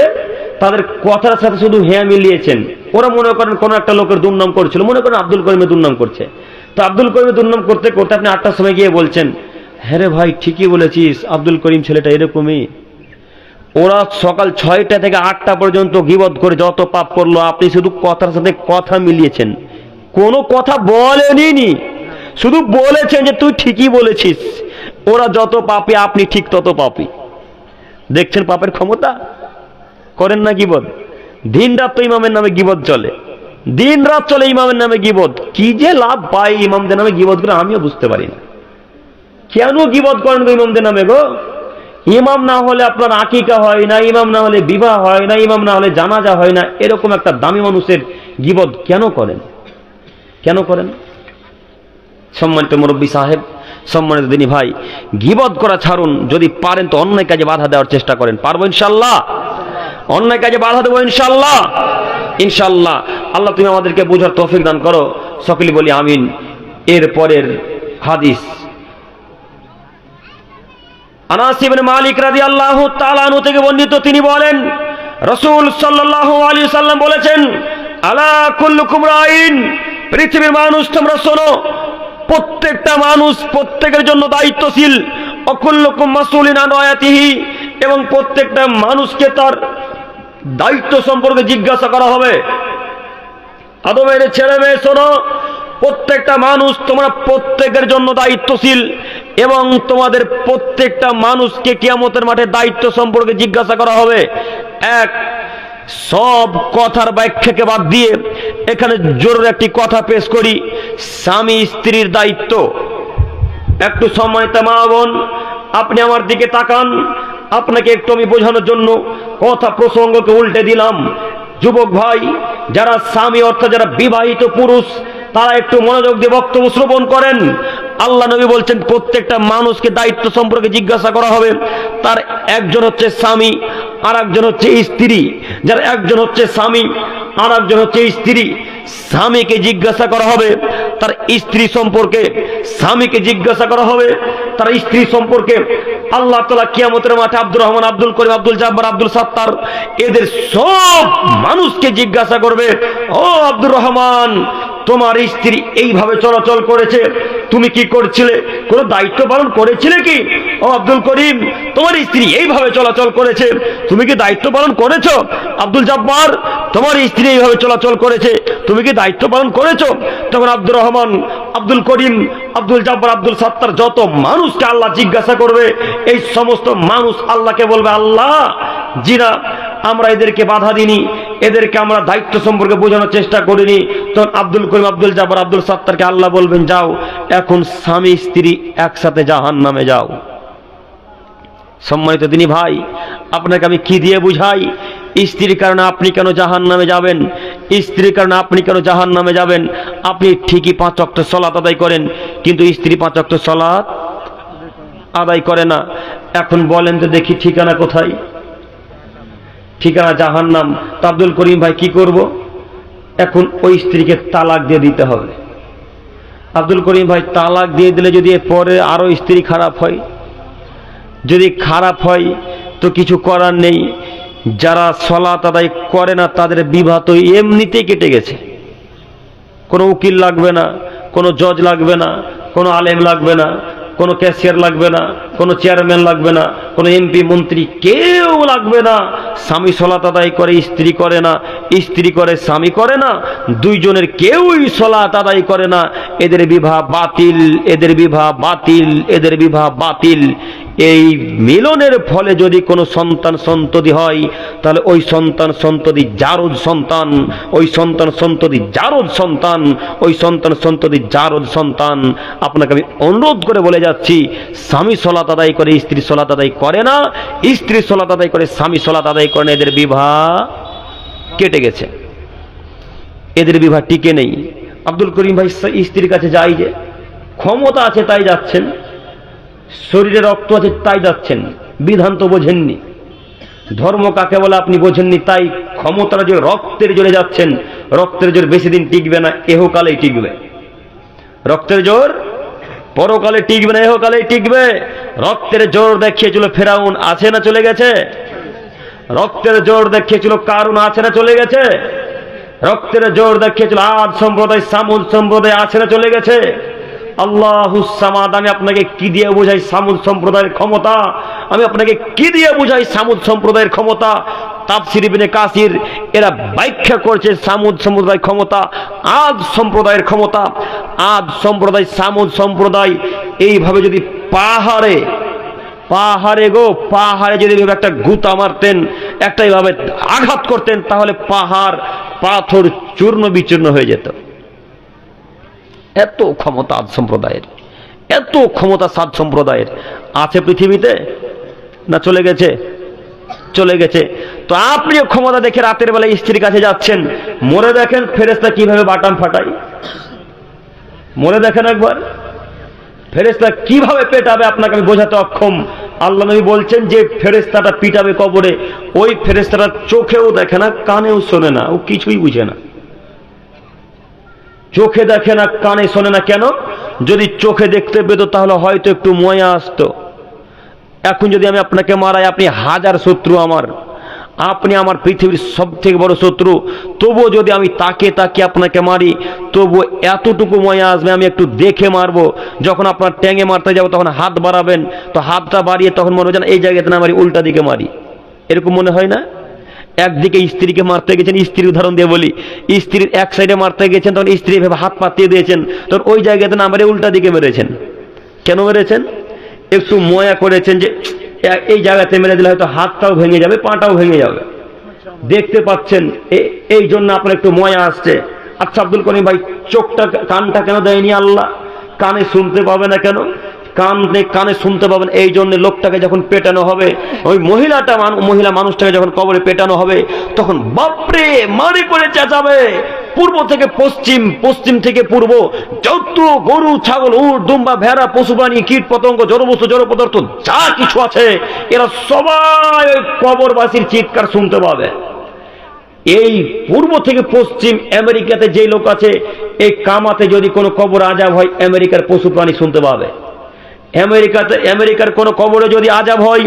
তাদের কথার সাথে শুধু হ্যাঁ মিলিয়েছেন। ওরা মনে করেন কোন একটা লোকের দুর্নাম করছিল, মনে করেন আব্দুল করিমের দুর্নাম করছে, তো আব্দুল করিমের দুর্নাম করতে করতে আপনি 8টার সময় গিয়ে বলছেন, হ্যাঁ রে ভাই ঠিকই বলেছিস, আব্দুল করিম ছেলেটা এরকমই। ওরা সকাল 6টা থেকে 8টা পর্যন্ত গীবত করে যত পাপ করলো, আপনি শুধু কথার সাথে কথা মিলিয়েছেন, কোনো কথা বলেনই, শুধু বলেছেন যে তুই ঠিকই বলেছিস। ওরা যত পাপী, আপনি ঠিক তত পাপী। দেখছেন পাপের ক্ষমতা? করেন না গীবত? দিন রাত তো ইমামের নামে গীবত চলে, দিন রাত চলে ইমামের নামে গীবত। কি যে লাভ পাই ইমামদের নামে গীবত করে আমিও বুঝতে পারি না। কেন গীবত করেন গো ইমামদের নামে গো? ইমাম না হলে আপনার আকিকা হয় না, ইমাম না হলে বিবাহ হয় না, ইমাম না হলে জানাজা হয় না, এরকম একটা দামি মানুষের গীবত কেন করেন? কেন করেন? সম্মানিত মুরব্বী সাহেব, সম্মানিত দিনী ভাই, গীবত করা ছাড়ুন, যদি পারেন তো অন্যায় কাজে বাধা দেওয়ার চেষ্টা করেন। পারবো ইনশাআল্লাহ? অন্যায় কাজে বাধা দেবো ইনশাআল্লাহ। ইনশাআল্লাহ। আল্লাহ তুমি আমাদেরকে বোঝার তৌফিক দান করো, সকলে বলি আমিন। এর পরের হাদিস আনাস ইবনে মালিক রাদিয়াল্লাহু তাআলা আনহু থেকে বর্ণিত, তিনি বলেন রাসূল সাল্লাল্লাহু আলাইহি সাল্লাম বলেছেন, আলা কুল্লুকুম রাইন, পৃথিবীর মানুষ তোমরা শোনো, প্রত্যেকটা মানুষ প্রত্যেকের জন্য দায়িত্বশীল। অকুল্লুকুম মাসউলিন আন রায়াতিহি, এবং প্রত্যেকটা মানুষকে তার দায়িত্ব সম্পর্কে জিজ্ঞাসা করা হবে। আদমের ছেলে মেয়ে শোনো, প্রত্যেকটা মানুষ তোমরা প্রত্যেকের জন্য দায়িত্বশীল, এবং তোমাদের প্রত্যেকটা মানুষকে কিয়ামতের মাঠে দায়িত্ব সম্পর্কে জিজ্ঞাসা করা হবে। এক, সব কথার ব্যাখ্যাকে বাদ দিয়ে এখানে জরুরি একটি কথা পেশ করি, স্বামী স্ত্রীর দায়িত্ব। একটু সম্মানিত মা বোন, আপনি আমার দিকে তাকান, আপনাকে একটু আমি বোঝানোর জন্য কথা প্রসঙ্গকে উল্টে দিলাম। যুবক ভাই, যারা স্বামী অর্থাৎ যারা বিবাহিত পুরুষ, তারা একটু মনোযোগ দিয়ে বক্তব্য শ্রবণ করেন। আল্লাহ নবী বলছেন প্রত্যেকটা মানুষকে দায়িত্ব সম্পর্কে জিজ্ঞাসা করা হবে। তার একজন হচ্ছে স্বামী, আর একজন হচ্ছে স্ত্রী। যারা একজন হচ্ছে স্বামী, আর একজন হচ্ছে স্ত্রী। স্বামীকে জিজ্ঞাসা করা হবে তার স্ত্রী সম্পর্কে, স্বামীকে জিজ্ঞাসা করা হবে তার স্ত্রী সম্পর্কে। আল্লাহ তাআলা কিয়ামতের মাঠে আব্দুর রহমান, আব্দুল করিম, আব্দুল জব্বার, আব্দুল সাত্তার, এদের সব মানুষকে জিজ্ঞাসা করবে, ও আব্দুর রহমান, তোমার স্ত্রী এইভাবে চলাচল করেছে, তুমি কি করছিলে? কোনো দায়িত্ব পালন করেছিলে কি? ও আব্দুল করিম, তোমার স্ত্রী এইভাবে চলাচল করেছে, তুমি কি দায়িত্ব পালন করেছো? আব্দুল জব্বার, তোমার স্ত্রী এইভাবে চলাচল করেছে, তুমি কি দায়িত্ব পালন করেছো? তখন আব্দুর রহমান, আব্দুল করিম, আব্দুল জব্বার, আব্দুল সাত্তার, যত মানুষকে আল্লাহ জিজ্ঞাসা করবে, এই সমস্ত মানুষ আল্লাহকে বলবে, আল্লাহ জিনা আমরা এদেরকে বাধা দিনি, এদেরকে আমরা দায়িত্ব সম্পর্কে বোঝানোর চেষ্টা করিনি। তখন আব্দুল করিম, আব্দুল জব্বার, আব্দুল সাত্তারকে আল্লাহ বলবেন, যাও এখন স্বামী স্ত্রী একসাথে জাহান্নামে যাও। সম্মানিত দিনী ভাই, আপনাকে আমি কি দিয়ে বুঝাই? স্ত্রীর কারণে আপনি কেন জাহান্নামে যাবেন? স্ত্রীর কারণে আপনি কেন জাহান্নামে যাবেন? আপনি ঠিকই 5 ওয়াক্ত সালাত আদায় করেন, কিন্তু স্ত্রী 5 ওয়াক্ত সালাত আদায় করে না। এখন বলেন তো দেখি ঠিকানা কোথায়? ঠিকানা জাহান্নাম। তো আব্দুল করিম ভাই কি করব? এখন ওই স্ত্রীকে তালাক দিয়ে দিতে হবে। আব্দুল করিম ভাই, তালাক দিয়ে দিলে যদি পরে আরো স্ত্রী খারাপ হয়, যদি খারাপ হয় তো কিছু করার নেই। যারা সালাত আদায় করে না তাদের বিবাহ তো এমনিতেই কেটে গেছে, কোনো উকিল লাগবে না, কোনো জজ লাগবে না, কোনো আলেম লাগবে না, কোনো ক্যাশিয়ার লাগবে না, কোনো চেয়ারম্যান লাগবে না, কোনো এমপি মন্ত্রী কেউ লাগবে না। স্বামী সালাত আদায় করে, স্ত্রী করে না, স্ত্রী করে স্বামী করে না, দুইজনের কেউই সালাত আদায় করে না। এদের বিবাহ বাতিল, এদের বিবাহ বাতিল, এদের বিবাহ বাতিল। এই মিলনের ফলে যদি কোনো সন্তান সন্ততি হয়, তাহলে ওই সন্তান সন্ততি জারদ সন্তান, ওই সন্তান সন্ততি জারদ সন্তান, ওই সন্তান সন্ততি জারদ সন্তান। আপনাকে আমি অনুরোধ করে বলে যাচ্ছি, স্বামী সালাত আদায় করে, স্ত্রী সালাত আদায় করে না, স্ত্রী সালাত আদায় করে, স্বামী সালাত আদায় করে না, এদের বিবাহ কেটে গেছে, এদের বিবাহ টিকে নেই। আব্দুল করিম ভাই স্ত্রীর কাছে যাই, যে ক্ষমতা আছে তাই যাচ্ছেন, শরীরে রক্ত আছে তাই যাচ্ছেন, বিধান তো বোঝেননি, ধর্ম কাকে বলে আপনি বোঝেননি, তাই ক্ষমতার জোরে রক্তের জোরে যাচ্ছেন। রক্তের জোর বেশি দিন টিকবে না, এহকালেই টিকবে। রক্তের জোর পরকালে টিকবে না, এহকালেই টিকবে। রক্তের জোর দেখিয়েছিল ফেরাউন, আছে না চলে গেছে? রক্তের জোর দেখিয়েছিল কারুন, আছে না চলে গেছে? রক্তের জোর দেখিয়েছিল আদ সম্প্রদায়, সামুদ সম্প্রদায়, আছে না চলে গেছে? আল্লাহুস সামাদ। আমি আপনাকে কি দিয়ে বুঝাই সামুদ সম্প্রদায়ের ক্ষমতা? আমি আপনাকে কি দিয়ে বুঝাই সামুদ সম্প্রদায়ের ক্ষমতা? তাফসীর ইবনে কাসির এরা ব্যাখ্যা করছে সামুদ সম্প্রদায়ের ক্ষমতা, আদ সম্প্রদায়ের ক্ষমতা। আদ সম্প্রদায়, সামুদ সম্প্রদায় এইভাবে যদি পাহাড়ে পাহাড়ে যদি একটা গুতা মারতেন, একটা এইভাবে আঘাত করতেন, তাহলে পাহাড় পাথর চূর্ণ বিচূর্ণ হয়ে যেত। এত ক্ষমতা আদ সম্প্রদায়ের, এত ক্ষমতা সাদ সম্প্রদায়ের। আছে পৃথিবীতে না চলে গেছে? চলে গেছে। তো আপনিও ক্ষমতা দেখে রাতের বেলায় স্ত্রীর কাছে যাচ্ছেন, মরে দেখেন ফেরেশতা কিভাবে বাটাম ফাটায়, মরে দেখেন একবার ফেরেশতা কিভাবে পেটাবে, আপনাকে আমি বোঝাতে অক্ষম। আল্লাহ নবী বলছেন যে ফেরেশতাটা পিটাবে কবরে, ওই ফেরেশতাটা চোখেও দেখে না, কানেও শোনে না, ও কিছুই বুঝে না। চোখে দেখে না, কানে শোনে না। কেন? যদি চোখে দেখতে পেত তাহলে হয়তো একটু ময়া আসতো। এখন যদি আমি আপনাকে মারাই, আপনি হাজার শত্রু আমার, আপনি আমার পৃথিবীর সব থেকে বড় শত্রু, তবুও যদি আমি তাকে আপনাকে মারি, তবুও এতটুকু ময়া আসবে, আমি একটু দেখে মারবো। যখন আপনার ট্যাঙে মারতে যাবো তখন হাত বাড়াবেন, তো হাতটা বাড়িয়ে তখন মনে হয় যেন এই জায়গাতে না মারি, উল্টা দিকে মারি, এরকম মনে হয় না? একদিকে স্ত্রীকে মারতে গেছেন, স্ত্রীর উদাহরণ দিয়ে বলি, স্ত্রীর এক সাইডে মারতে গেছেন, তখন স্ত্রী ভেবে হাত পাতিয়ে দিয়েছেন, তখন ওই জায়গাতে না মেরে উল্টা দিকে মেরেছেন। কেন মেরেছেন? একটু ময়া করেছেন যে এই জায়গাতে মেরে দিলে হয়তো হাতটাও ভেঙে যাবে, পাটাও ভেঙে যাবে, দেখতে পাচ্ছেন, এই জন্য আপনার একটু ময়া আসছে। আচ্ছা আব্দুল করিম ভাই, চোখটা কানটা কেন দেয়নি আল্লাহ? কানে শুনতে পাবে না কেন? কানে শুনতে পাবেন এই জন্য লোকটাকে যখন পেটানো হবে, ওই মহিলা মানুষটাকে যখন কবরে পেটানো হবে, তখন বাপরে মারি করে চেঁচাবে, পূর্ব থেকে পশ্চিম, পশ্চিম থেকে পূর্ব, যত গরু ছাগল উট দুম্বা ভেড়া পশু প্রাণী কীট পতঙ্গ জড়বস্তু জড় পদার্থ যা কিছু আছে, এরা সবাই ওই কবরবাসীর চিৎকার শুনতে পাবে। এই পূর্ব থেকে পশ্চিম আমেরিকাতে যে লোক আছে, এই কামাতে যদি কোনো কবর আজাব হয়, আমেরিকার পশু প্রাণী শুনতে পাবে। আমেরিকার কোনো কবরে যদি আজাব হয়,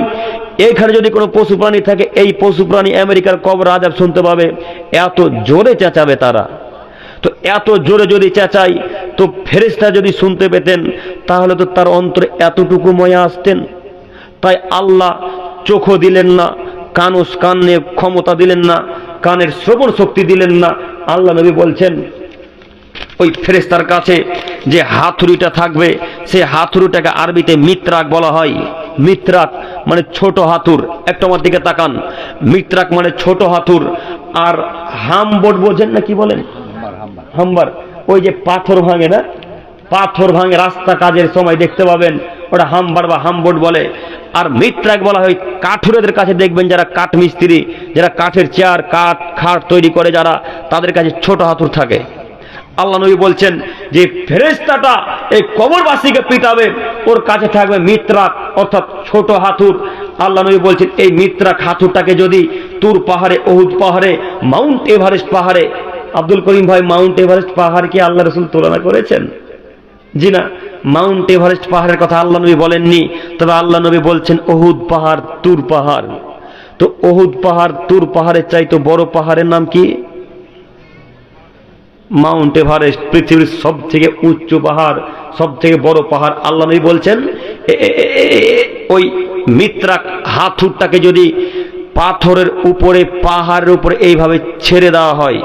এখানে যদি কোনো পশু প্রাণী থাকে, এই পশু প্রাণী আমেরিকার কবর আজাব শুনতে পাবে। এত জোরে চেঁচাবে তারা। তো এত জোরে যদি চেঁচাই, তো ফেরেশতা যদি শুনতে পেতেন, তাহলে তো তার অন্তরে এতটুকু ময়া আসতেন। তাই আল্লাহ চোখও দিলেন না, কানে ক্ষমতা দিলেন না, কানের শ্রবণ শক্তি দিলেন না। আল্লাহ নবী বলছেন ওই ফেরেশতার কাছে যে হাতুড়িটা থাকবে, সেই হাতুড়িটাকে আরবিতে মিত্রাক বলা হয়। মিত্রাক মানে ছোট হাতুর। একটু আমার দিকে তাকান। মিত্রাক মানে ছোট হাতুর। আর হামবোর্ড বোঝেন না, কি বলেন? হাম্বার। ওই যে পাথর ভাঙে না, পাথর ভাঙে রাস্তা কাজের সময় দেখতে পাবেন, ওটা হাম্বার বা হামবোর্ড বলে। আর মিত্রাক বলা হয় কাঠুরেদের কাছে, দেখবেন যারা কাঠ মিস্ত্রি, যারা কাঠের চেয়ার খাট তৈরি করে, যারা, তাদের কাছে ছোট হাতুর থাকে। আল্লাহ নবী বলছেন যে ফেরেশতাটা এই কবরবাসীকে পিটাবে, ওর কাছে থাকবে মিত্রাক অর্থাৎ ছোট হাতুর। আল্লাহ নবী বলছেন এই মিত্রাক হাতুরটাকে যদি তুর পাহাড়ে, ওহুদ পাহাড়ে, মাউন্ট এভারেস্ট পাহাড়ে, আব্দুল করিম ভাই মাউন্ট এভারেস্ট পাহাড় কি আল্লাহ রাসূল তুলনা করেছেন? জি না, মাউন্ট এভারেস্ট পাহাড়ের কথা আল্লাহ নবী বলেননি। তবে আল্লাহ নবী বলছেন ওহুদ পাহাড়, তুর পাহাড়। তো ওহুদ পাহাড়, তুর পাহাড়ের চাইতে বড় পাহাড়ের নাম কি? মাউন্ট এভারেস্ট পৃথিবীর সব থেকে উচ্চ পাহাড়, সব থেকে বড় পাহাড়। আল্লাহ নবী বলছেন ওই মিত্রাক হাথুরটাকে যদি পাথরের উপরে, পাহাড়ের উপরে এইভাবে ছেড়ে দেওয়া হয়,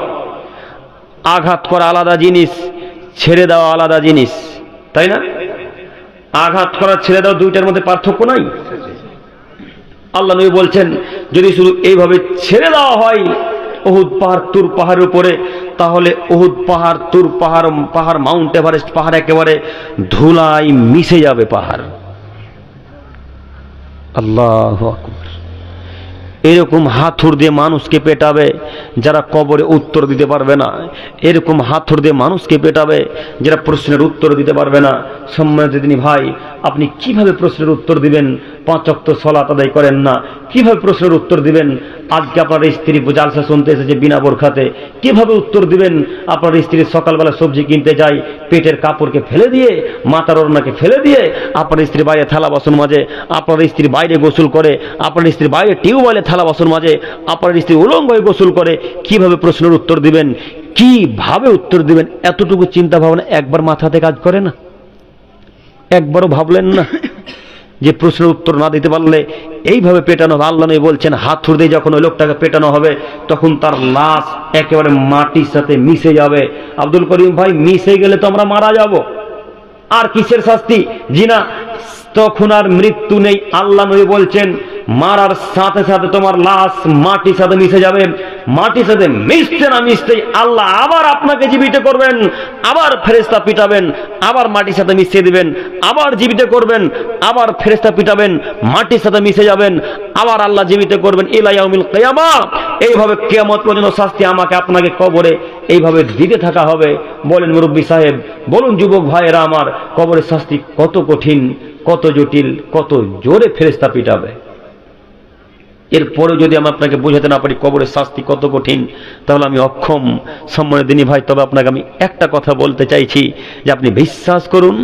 আঘাত করা আলাদা জিনিস, ছেড়ে দেওয়া আলাদা জিনিস, তাই না? আঘাত করা, ছেড়ে দেওয়া, দুইটার মধ্যে পার্থক্য নাই? আল্লাহ নবী বলছেন যদি শুধু এইভাবে ছেড়ে দেওয়া হয় উহুদ পাহাড়, তুর পাহাড়ের উপরে, তাহলে উহুদ পাহাড়, তুর পাহাড়, মাউন্ট এভারেস্ট পাহাড় একেবারে ধুলায় মিশে যাবে পাহাড়। আল্লাহু আকবার। এরকম হাতুড় দিয়ে মানুষকে পেটাবে যারা কবরে উত্তর দিতে পারবে না, এরকম হাতুড় দিয়ে মানুষকে পেটাবে যারা প্রশ্নের উত্তর দিতে পারবে না। সম্মানিত দিনী ভাই, আপনি কিভাবে প্রশ্নের উত্তর দিবেন? 5 ওয়াক্ত সালাত আদায় করেন না, কিভাবে প্রশ্নের উত্তর দিবেন? আজকে আপনার স্ত্রী জালসা শুনতে এসেছে বিনা বোরখাতে, কিভাবে উত্তর দিবেন? আপনার স্ত্রী সকালবেলা সবজি কিনতে যায়, পেটের কাপড়কে ফেলে দিয়ে, মাথার ওড়নাকে ফেলে দিয়ে, আপনার স্ত্রী বাইরে থালা বাসন মাজে, আপনার স্ত্রী বাইরে গোসল করে, আপনার স্ত্রী বাইরে টিউবওয়েলে থালা বাসন মাজে, আপনার স্ত্রী উলঙ্গ হয়ে গোসল করে, কিভাবে প্রশ্নের উত্তর দিবেন? কিভাবে উত্তর দিবেন? এতটুকু চিন্তা ভাবনা একবার মাথাতে কাজ করে না? একবারও ভাবলেন না যে প্রশ্নের উত্তর না দিতে পারলে এইভাবে পেটানো হবে? আল্লাহ নবী বলছেন হাতুড় দিয়ে যখন ওই লোকটাকে পেটানো হবে তখন তার লাশ একেবারে মাটির সাথে মিশে যাবে। আব্দুল করিম ভাই, মিশে গেলে তো আমরা মারা যাব, আর কিসের শাস্তি? জিনা, তখন আর মৃত্যু নেই। আল্লাহ নবী বলছেন মারার সাথে সাথে তোমার লাশ মাটির সাথে মিশে যাবে। মাটির সাথে মিশতে না মিশতেই আল্লাহ আবার আপনাকে জীবিত করবেন, আবার ফেরেশতা পিটাবেন, আবার মাটির সাথে মিশিয়ে দিবেন, আবার জীবিত করবেন, আবার ফেরেশতা পিটাবেন, মাটির সাথে মিশে যাবেন, আবার আল্লাহ জীবিত করবেন ইলা ইয়াউমিল কিয়ামা। এইভাবে কিয়ামত পর্যন্ত শাস্তি আমাকে আপনাকে কবরে এইভাবে দিতে থাকা হবে। বলেন মুরব্বী সাহেব, বলুন যুবক ভাইয়েরা আমার, কবরের শাস্তি কত কঠিন, কত জটিল, কত জোরে ফেরেশতা পিটাবে। এরপরে যদি আমি আপনাকে বোঝাতে না পারি কবরের শাস্তি কত কঠিন, তাহলে আমি অক্ষম। সম্মানিত দিনী ভাই, তবে আপনাকে আমি একটা কথা বলতে চাইছি যে আপনি বিশ্বাস করুন,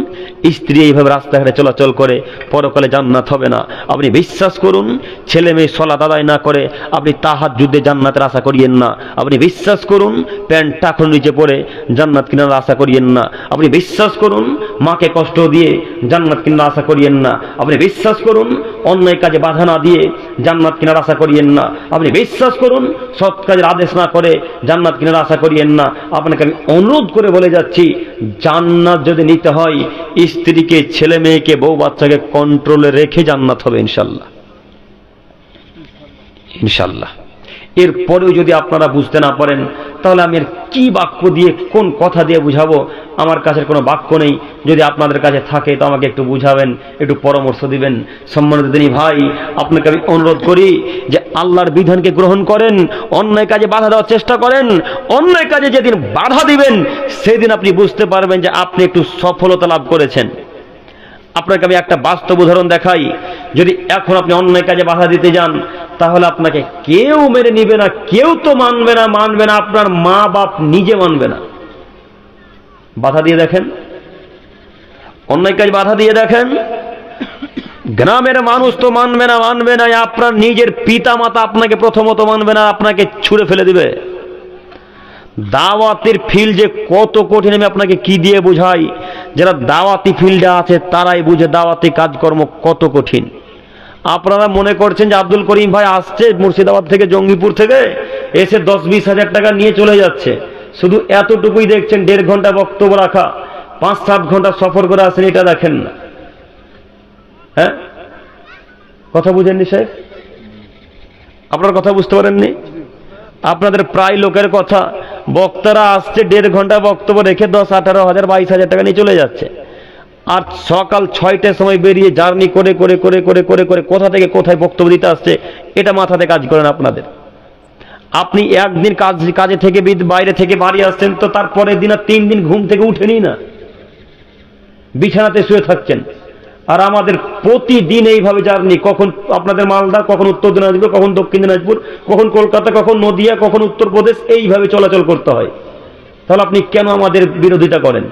স্ত্রী এইভাবে রাস্তাঘাটে চলাচল করে পরকালে জান্নাত হবে না। আপনি বিশ্বাস করুন, ছেলে মেয়ে সালাত আদায় না করে আপনি তাহাজ্জুদে জান্নাতের আশা করিয়েন না। আপনি বিশ্বাস করুন, প্যান্ট টাকর নিচে পড়ে জান্নাত কিনার আশা করিয়েন না। আপনি বিশ্বাস করুন, মাকে কষ্ট দিয়ে জান্নাত কিনার আশা করিয়েন না। আপনি বিশ্বাস করুন, অন্যায় কাজে বাধা না দিয়ে জান্নাত কিনার আশা করিয়েন না। আপনি বিশ্বাস করুন, সৎ কাজের আদেশ না করে জান্নাত কিনার আশা করিয়েন না। আপনাকে আমি অনুরোধ করে বলে যাচ্ছি, জান্নাত যদি নিতে হয় স্ত্রীকে, ছেলে মেয়েকে, বউ বাচ্চাকে কন্ট্রোলে রেখে জান্নাত হবে ইনশাল্লাহ, ইনশাল্লাহ। এরপরেও যদি আপনারা বুঝতে না পারেন, তাহলে আমি আর কি বাক্য দিয়ে, কোন কথা দিয়ে বুঝাবো? আমার কাছে কোনো বাক্য নেই। যদি আপনাদের কাছে থাকে তো আমাকে একটু বুঝাবেন, একটু পরামর্শ দিবেন। সম্মানিত দিনী ভাই, আপনাকে আমি অনুরোধ করি যে আল্লাহর বিধানকে গ্রহণ করেন, অন্যায় কাজে বাধা দেওয়ার চেষ্টা করেন। অন্যায় কাজে যেদিন বাধা দিবেন সেদিন আপনি বুঝতে পারবেন যে আপনি একটু সফলতা লাভ করেছেন। আপনাকে আমি একটা বাস্তব উদাহরণ দেখাই। যদি এখন আপনি অন্যায় কাজে বাধা দিতে যান, তাহলে আপনাকে কেউ মেনে নিবে না, কেউ তো মানবে না, আপনার মা বাপ নিজে মানবে না। বাধা দিয়ে দেখেন, অন্যায় কাজ বাধা দিয়ে দেখেন, গ্রামের মানুষ তো মানবে না, আপনার নিজের পিতা মাতা আপনাকে প্রথমত মানবে না, আপনাকে ছুঁড়ে ফেলে দিবে। দাওয়াতের ফিল্ড যে কত কঠিন আমি আপনাকে কি দিয়ে বুঝাই? যারা দাওয়াতি ফিল্ডে আছে তারাই বুঝে দাওয়াতি কাজকর্ম কত কঠিন। আপনারা মনে করছেন যে আব্দুল করিম ভাই আসছে মুর্শিদাবাদ থেকে, জঙ্গিপুর থেকে, এসে 10-20 হাজার টাকা নিয়ে চলে যাচ্ছে, শুধু এতটুকুই দেখছেন। 1.5 ঘন্টা বক্তব্য রাখা, 5-7 ঘন্টা সফর করে আসেন, এটা দেখেন না। হ্যাঁ, কথা বুঝেননি সাহেব? আপনার কথা বুঝতে পারেননি? আপনাদের প্রায় লোকের কথা, বক্তারা আসছে 1.5 ঘন্টা বক্তব্য রেখে 10-18 হাজার 22 হাজার টাকা নিয়ে চলে যাচ্ছে, আর সকাল 6টার সময় বেরিয়ে জার্নি করে করে করে করে করে করে কোথা থেকে কোথায় বক্তব্য দিতে আসছে, এটা মাথাতে কাজ করেন আপনাদের। আপনি একদিন কাজে থেকে বাইরে থেকে বাড়ি আসছেন, তো তারপরের দিন আর 3 দিন ঘুম থেকে উঠেনি না, বিছানাতে শুয়ে থাকছেন। আর আমাদের প্রতিদিন এইভাবে জার্নি, কখন আপনাদের মালদা, কখন উত্তর দিনাজপুর, কখন দক্ষিণ দিনাজপুর, কখন কলকাতা, কখন নদিয়া, কখন উত্তরপ্রদেশ, এইভাবে চলাচল করতে হয়। তাহলে আপনি কেন আমাদের বিরোধিতা করেন?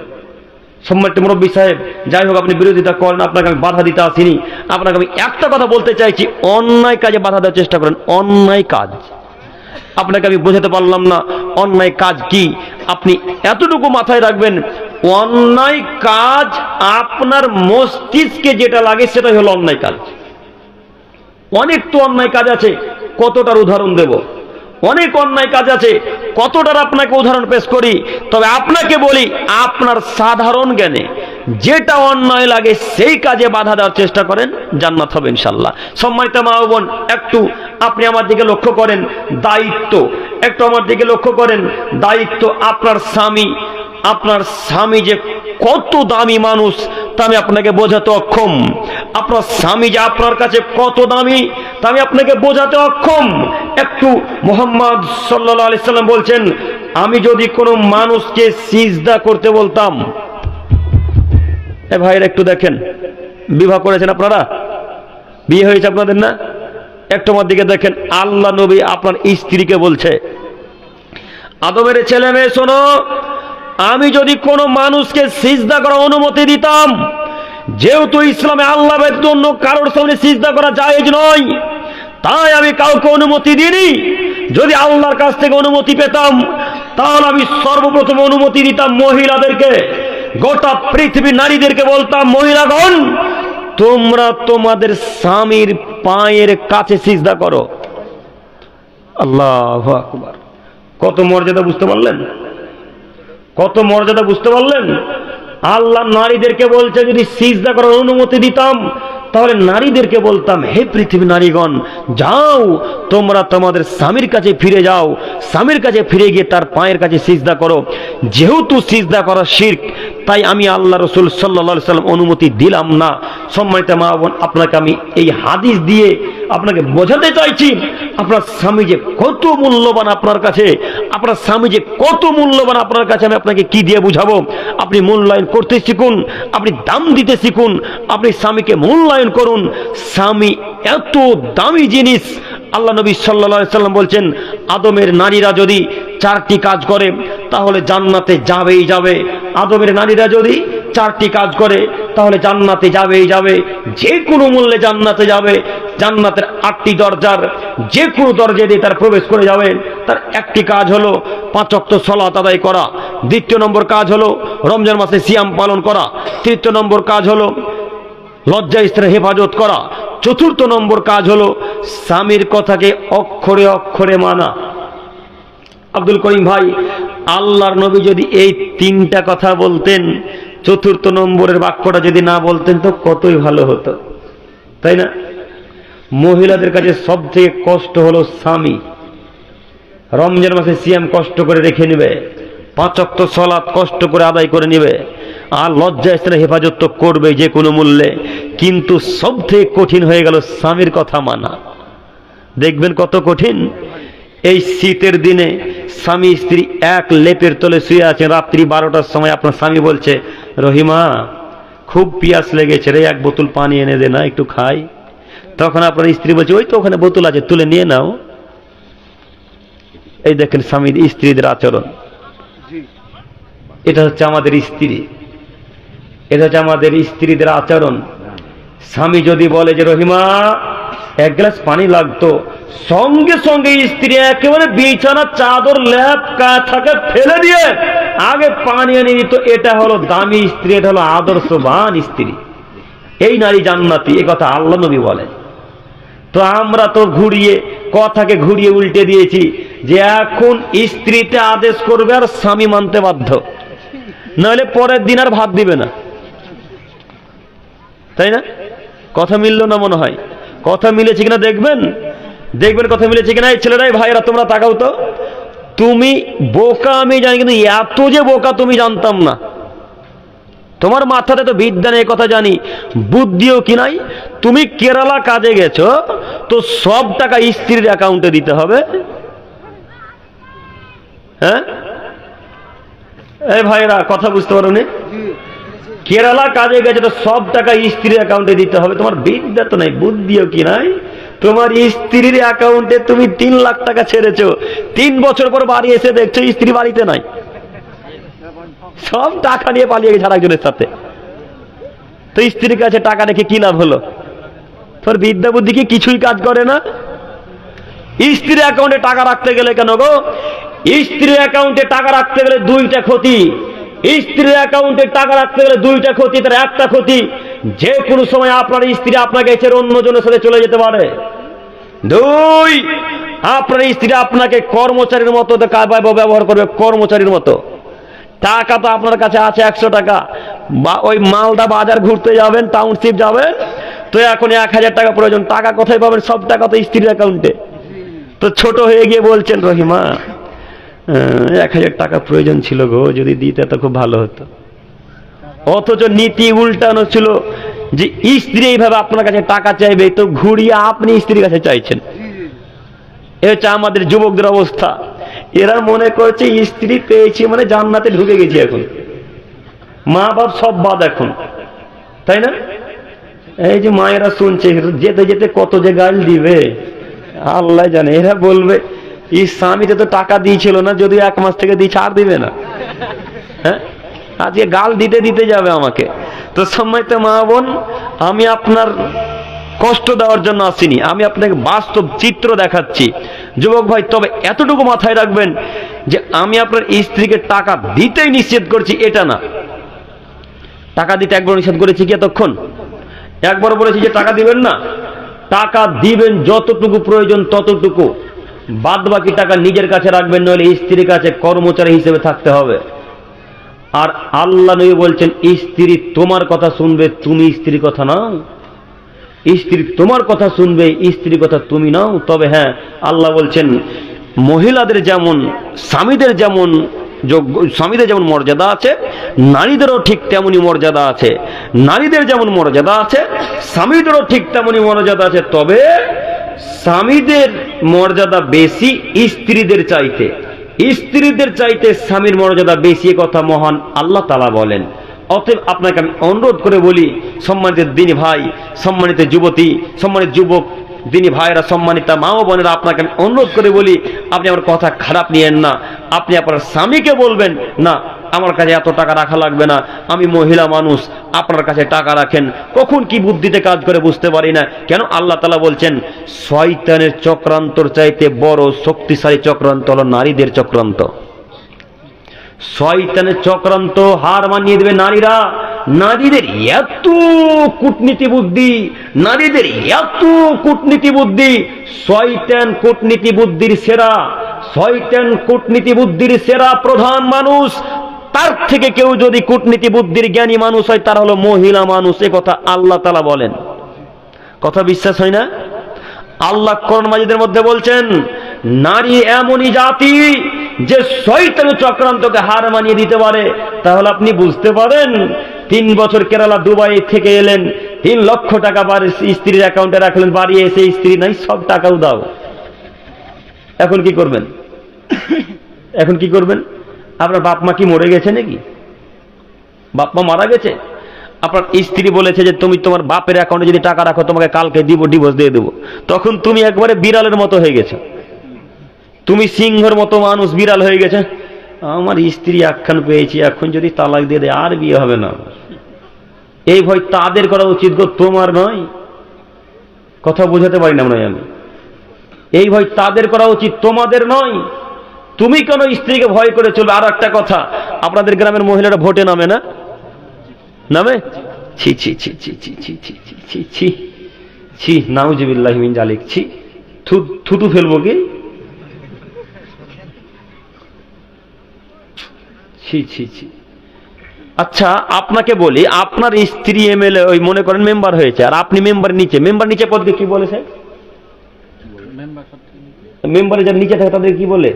সম্মানিত মুরব্বী সাহেব, যাই হোক, আপনি বিরোধিতা করেন, আপনাকে আমি বাধা দিতে আসিনি। আপনাকে আমি একটা কথা বলতে চাইছি, অন্যায় কাজে বাধা দেওয়ার চেষ্টা করেন। অন্যায় কাজ আপনাকে আমি বোঝাতে পারলাম না অন্যায় কাজ কি। আপনি এতটুকু মাথায় রাখবেন, অন্যায় কাজ আপনার মস্তিষ্কে যেটা লাগে সেটাই হলো অন্যায় কাজ। অনেক তো অন্যায় কাজ আছে, কতটার উদাহরণ দেব, অনেক অন্যায় কাজ আছে, কতটার আপনাকে উদাহরণ পেশ করি। তবে আপনাকে বলি, আপনার সাধারণ জ্ঞানে যেটা অন্যায় লাগে সেই কাজে বাধা দেওয়ার চেষ্টা করেন, জান্নাত হবে ইনশাল্লাহ। সম্মানিত মা ও বোন, একটু আপনি আমার দিকে লক্ষ্য করেন, দায়িত্ব একটু আমার দিকে লক্ষ্য করেন। দায়িত্ব, আপনার স্বামী যে কত দামি মানুষ তা আমি আপনাকে বোঝাতে অক্ষম। আপনার স্বামী যে আপনার কাছে কত দামি তা আমি আপনাকে বোঝাতে অক্ষম। একটু মুহাম্মদ সাল্লাল্লাহু আলাইহি সাল্লাম বলছেন, আমি যদি কোনো মানুষকে সিজদা করতে বলতাম, এ ভাইয়ের একটু দেখেন, বিবাহ করেছেন আপনারা, বিয়ে হয়েছে আপনাদের না? একটু আমার দিকে দেখেন, আল্লাহ নবী আপনার স্ত্রীকে বলছে, আদমের ছেলে মেয়ে শোনো, আমি যদি কোনো মানুষকে সিজদা করার অনুমতি দিতাম, যেহেতু ইসলামে আল্লাহ ব্যতীত অন্য কারোর সামনে সিজদা করা জায়েজ নয়, তাই আমি কাউকে অনুমতি দিইনি। যদি আল্লাহর কাছ থেকে অনুমতি পেতাম, তাহলে আমি সর্বপ্রথম অনুমতি দিতাম মহিলাদেরকে, গোটা পৃথিবীর নারীদেরকে বলতাম, মহিলাগণ তোমরা তোমাদের স্বামীর পায়ের কাছে সিজদা করো। আল্লাহু আকবার! কত মর্যাদা বুঝতে পারলেন? কত মর্যাদা বুঝতে পারলেন? আল্লাহ নারীদেরকে বলছে, যদি সিজদা করার অনুমতি দিতাম তাহলে নারীদেরকে বলতাম, হে পৃথিবী নারীগণ, যাও তোমরা তোমাদের স্বামীর কাছে ফিরে যাও, স্বামীর কাছে ফিরে গিয়ে তার পায়ের কাছে সিজদা করো। যেহেতু সিজদা করা শিরক, তাই আমি আল্লাহ রাসূল সাল্লাল্লাহু আলাইহি সাল্লাম অনুমতি দিলাম না। সম্মানিত মা বোন, আপনাকে আমি এই হাদিস দিয়ে আপনাকে বোঝাতে চাইছি, আপনার স্বামী যে কত মূল্যবান আপনার কাছে, আপনার স্বামী যে কত মূল্যবান আপনার কাছে, আমি আপনাকে কি দিয়ে বুঝাবো? আপনি মূল্যায়ন করতে শিখুন, আপনি দাম দিতে শিখুন, আপনি স্বামীকে মূল্যায়ন করুন। স্বামী এত দামি জিনিস। আল্লাহ নবী সাল্লাল্লাহু আলাইহি সাল্লাম বলছেন, আদমের নারীরা যদি 4টি কাজ করে তাহলে জান্নাতে যাবেই যাবে। আদমের নারীরা যদি 4টি কাজ করে তাহলে জান্নাতে যাবেই যাবে, যে কোনো মূল্যে জান্নাতে যাবে। জান্নাতের 8টি দরজার যে কোনো দরজা দিয়ে তার প্রবেশ করে যাবে। তার একটি কাজ হলো 5 ওয়াক্ত সালাত আদায় করা, দ্বিতীয় নম্বর কাজ হলো রমজান মাসে সিয়াম পালন করা, তৃতীয় নম্বর কাজ হলো লজ্জা স্ত্রীর হেফাজত করা, চতুর্থ নম্বর কাজ হলো স্বামীর কথাকে অক্ষরে অক্ষরে মানা। আব্দুল করিম ভাই, আল্লাহর নবী যদি এই 3টা কথা বলতেন, চতুর্থ নম্বরের বাক্যটা যদি না বলতেন তো কতই ভালো হতো, তাই না? মহিলাদের কাছে সবথেকে কষ্ট হলো স্বামী। রমজান মাসে সিয়াম কষ্ট করে রেখে নেবে, 5 ওয়াক্ত সালাত কষ্ট করে আদায় করে নেবে, আর লজ্জা স্ত্রীর হেফাজত তো করবে যে কোনো মূল্যে। কিন্তু সবথেকে কঠিন হয়ে গেল স্বামীর কথা মানা। দেখবেন কত কঠিন। এই শীতের দিনে স্বামী স্ত্রী এক লেপের তলে শুয়ে আছেন, রাত্রি 12টার সময় আপনার স্বামী বলছে, রহিমা খুব পিয়াস লেগেছে রে, 1 বোতল পানি এনে দে না, একটু খাই। তখন আপনার স্ত্রী বলছে, ওই তো ওখানে বোতল আছে, তুলে নিয়ে নাও। এই দেখেন স্বামী স্ত্রীদের আচরণ। এটা হচ্ছে আমাদের স্ত্রী, এটা হচ্ছে আমাদের স্ত্রীদের আচরণ। স্বামী যদি বলে যে রহিমা 1 গ্লাস পানি লাগতো, সঙ্গে সঙ্গে স্ত্রী একেবারে বিছানা চাদর ল্যাপ কাঁথাকে ফেলে দিয়ে আগে পানি এনে দিত। এটা হলো দামি স্ত্রী, এটা হলো আদর্শবান স্ত্রী। এই নারী জান্নাতি, এ কথা আল্লাহ নবী বলেন। তো আমরা তো কথাকে ঘুরিয়ে উল্টে দিয়েছি যে এখন স্ত্রীতে আদেশ করবে আর স্বামী মানতে বাধ্য, নাহলে পরের দিন আর ভাত দিবে না, তাই না? কথা মিলল না মনে হয়? কথা মিলেছে কিনা দেখবেন, দেখবেন কথা মিলেছে কিনা। এই ছেলেরাই ভাইয়েরা তোমরা তাকাও তো, তুমি বোকা আমি জানি, কিন্তু এত যে বোকা তুমি জানতাম না। তোমার মাথাতে তো বিদ্যা নেই, কথা জানি, বুদ্ধিও কি নাই। তুমি কেরালা কাজে গেছো, তো সব টাকা স্ত্রীর অ্যাকাউন্টে দিতে হবে। হ্যাঁ এই ভাইরা কথা বুঝতে পারো নি? কেরালা কাজে গেছে তো সব টাকা স্ত্রীর অ্যাকাউন্টে দিতে হবে। তোমার বিদ্যা তো নাই, বুদ্ধিও কি নাই। তোমার স্ত্রীর অ্যাকাউন্টে তুমি 3 লাখ টাকা ছেড়েছো, 3 বছর পর বাড়ি এসে দেখছো স্ত্রী বাড়িতে নাই, সব টাকা নিয়ে পালিয়ে গেছে আরেকজনের সাথে। তো স্ত্রীর কাছে টাকা রেখে কি লাভ হলো? তোর বিদ্যা বুদ্ধি কি কিছুই কাজ করে না? স্ত্রীর অ্যাকাউন্টে টাকা রাখতে গেলে কেন গো? স্ত্রীর অ্যাকাউন্টে টাকা রাখতে গেলে দুইটা ক্ষতি, স্ত্রীর অ্যাকাউন্টে টাকা রাখতে গেলে দুইটা ক্ষতি। তার একটা ক্ষতি, যে কোনো সময় আপনার স্ত্রী আপনাকে ছেড়ে অন্যজনের সাথে চলে যেতে পারে। দুই, আপনার স্ত্রী আপনাকে কর্মচারীর মতো ব্যবহার করবে, কর্মচারীর মতো। টাকা তো আপনার কাছে আছে 100 টাকা, বা ওই মালদা বাজার ঘুরতে যাবেন, টাউনশিপ যাবেন, তো এখন 1000 টাকা প্রয়োজন, টাকা কোথায় পাবেন? সব টাকা তো স্ত্রীর অ্যাকাউন্টে। তো ছোট হয়ে গিয়ে বলছেন, রহিমা 1000 টাকা প্রয়োজন ছিল গো, যদি দিতে তো খুব ভালো হতো। অথচ নীতি উল্টানো ছিল যে স্ত্রী এইভাবে আপনার কাছে টাকা চাইবে, তো ঘুরিয়ে আপনি স্ত্রীর কাছে চাইছেন। এ হচ্ছে আমাদের যুবকদের অবস্থা। এরা মনে করছে স্ত্রী পেয়েছি মানে জান্নাতে ঢুকে গেছি, এখন মা বাপ সব বাদ এখন, তাই না? এই যে মায়েরা শুনছে, যেতে যেতে কত যে গাল দিবে আল্লাহ জানে। এরা বলবে এই স্বামীতে তো টাকা দিয়েছিল না, যদি 1 মাস থেকে দিয়ে ছাড় দিবে না, হ্যাঁ আজকে গাল দিতে দিতে যাবে আমাকে। তো সম্মানিত মা বোন, আমি আপনার কষ্ট দেওয়ার জন্য আসিনি, আমি আপনাকে বাস্তব চিত্র দেখাচ্ছি। যুবক ভাই, তবে এতটুকু মাথায় রাখবেন যে আমি আপনার স্ত্রীকে টাকা দিতেই নিষেধ করছি এটা না। টাকা দিতে একবার নিষেধ করেছি কি এতক্ষণ? একবার বলেছি যে টাকা দিবেন না, টাকা দিবেন যতটুকু প্রয়োজন ততটুকু, বাদ বাকি টাকা নিজের কাছে রাখবেন, নইলে স্ত্রীর কাছে কর্মচারী হিসেবে থাকতে হবে। আর আল্লাহ নবী বলছেন, স্ত্রী তোমার কথা শুনবে, তুমি স্ত্রীর কথা নাও। স্ত্রী তোমার কথা শুনবে, স্ত্রীর কথা তুমি নাও। তবে হ্যাঁ, আল্লাহ বলছেন মহিলাদের যেমন স্বামীদের যেমন মর্যাদা আছে, নারীদেরও ঠিক তেমনি মর্যাদা আছে। নারীদের যেমন মর্যাদা আছে, স্বামীদেরও ঠিক তেমনি মর্যাদা আছে। তবে স্বামীদের মর্যাদা বেশি স্ত্রীদের চাইতে, স্ত্রীদের চাইতে স্বামীর মর্যাদা বেশি, কথা মহান আল্লাহ তাআলা বলেন। অতএব আপনাকে আমি অনুরোধ করে বলি, সম্মানিত দিনী ভাই, সম্মানিত যুবতী, সম্মানিত যুবক দিনী ভাইরা, সম্মানিতা মা ও বোনেরা, আপনাকে আমি অনুরোধ করে বলি, আপনি আমার কথা খারাপ নিয়েন না। আপনি আপনার স্বামীকে বলবেন, না আমার কাছে এত টাকা রাখা লাগবে না, আমি মহিলা মানুষ, আপনার কাছে টাকা রাখেন। কখন কি বুদ্ধিতে কাজ করে বুঝতে পারি না কেন, আল্লাহ তাআলা বলছেন শয়তানের চক্রান্তর চাইতে বড় শক্তিশালী চক্রান্ত হলো নারীদের চক্রান্ত। শয়তানের চক্রান্ত হার মানিয়ে দেবে নারীরা। নারীদের এত কূটনীতি বুদ্ধি, নারীদের এত কূটনীতি বুদ্ধি, শয়তান কূটনীতি বুদ্ধির সেরা, শয়তান কূটনীতি বুদ্ধির সেরা প্রধান মানুষ। তার থেকে কেউ যদি কূটনীতি বুদ্ধির জ্ঞানী মানুষ হয়, তার হলো মহিলা মানুষ। এ কথা আল্লাহ তাআলা বলেন, কথা বিশ্বাস হয় না? আল্লাহ কোরআন মাজিদের মধ্যে বলছেন, নারী এমনই জাতি যে শয়তানের চক্রান্তকে হার মানিয়ে দিতে পারে। তাহলে আপনি বুঝতে পারেন, 3 বছর কেরালা দুবাই থেকে এলেন, 3 লক্ষ টাকা স্ত্রীর অ্যাকাউন্টে রাখলেন, বাড়ি এসে স্ত্রী নাই, সব টাকাও দাও। এখন কি করবেন? এখন কি করবেন? আপনার বাপ মা কি মরে গেছে নাকি? বাপ মা মারা গেছে? আপনার স্ত্রী বলেছে যে তুমি তোমার বাপের অ্যাকাউন্টে যদি টাকা রাখো, তোমাকে কালকে ডিভোর্স দিয়ে দেবো। তখন তুমি একবারে বিড়ালের মতো হয়ে গেছে, তুমি সিংহের মতো মানুষ, বিড়াল হয়ে গেছে। আমার স্ত্রী আখ্যান পেয়েছি, এখন যদি তালাক দিয়ে দেয় আর বিয়ে হবে না। এই ভয় তাদের করা উচিত গো, তোমার নয়। কথা বোঝাতে পারি না নয় আমি। এই ভয় তাদের করা উচিত, তোমাদের নয়। তুমি কেন স্ত্রীকে ভয় করে চলবে? আর একটা কথা, আপনাদের গ্রামের মহিলারা ভোটে নামে না? নামে? ছি ছি ছি ছি ছি ছি ছি ছি ছি ছি ছি, নাউজুবিল্লাহি মিন জালিক। ছি, থুতু ফেলবো কি? ছি ছি ছি। আচ্ছা আপনাকে বলি, আপনার স্ত্রী এমএলএ, ওই মনে করেন মেম্বার হয়েছে, আর আপনি মেম্বার নিচে পদকে কি বলেছে? মেম্বারে যার নিচে থাকে তাদের কি বলে?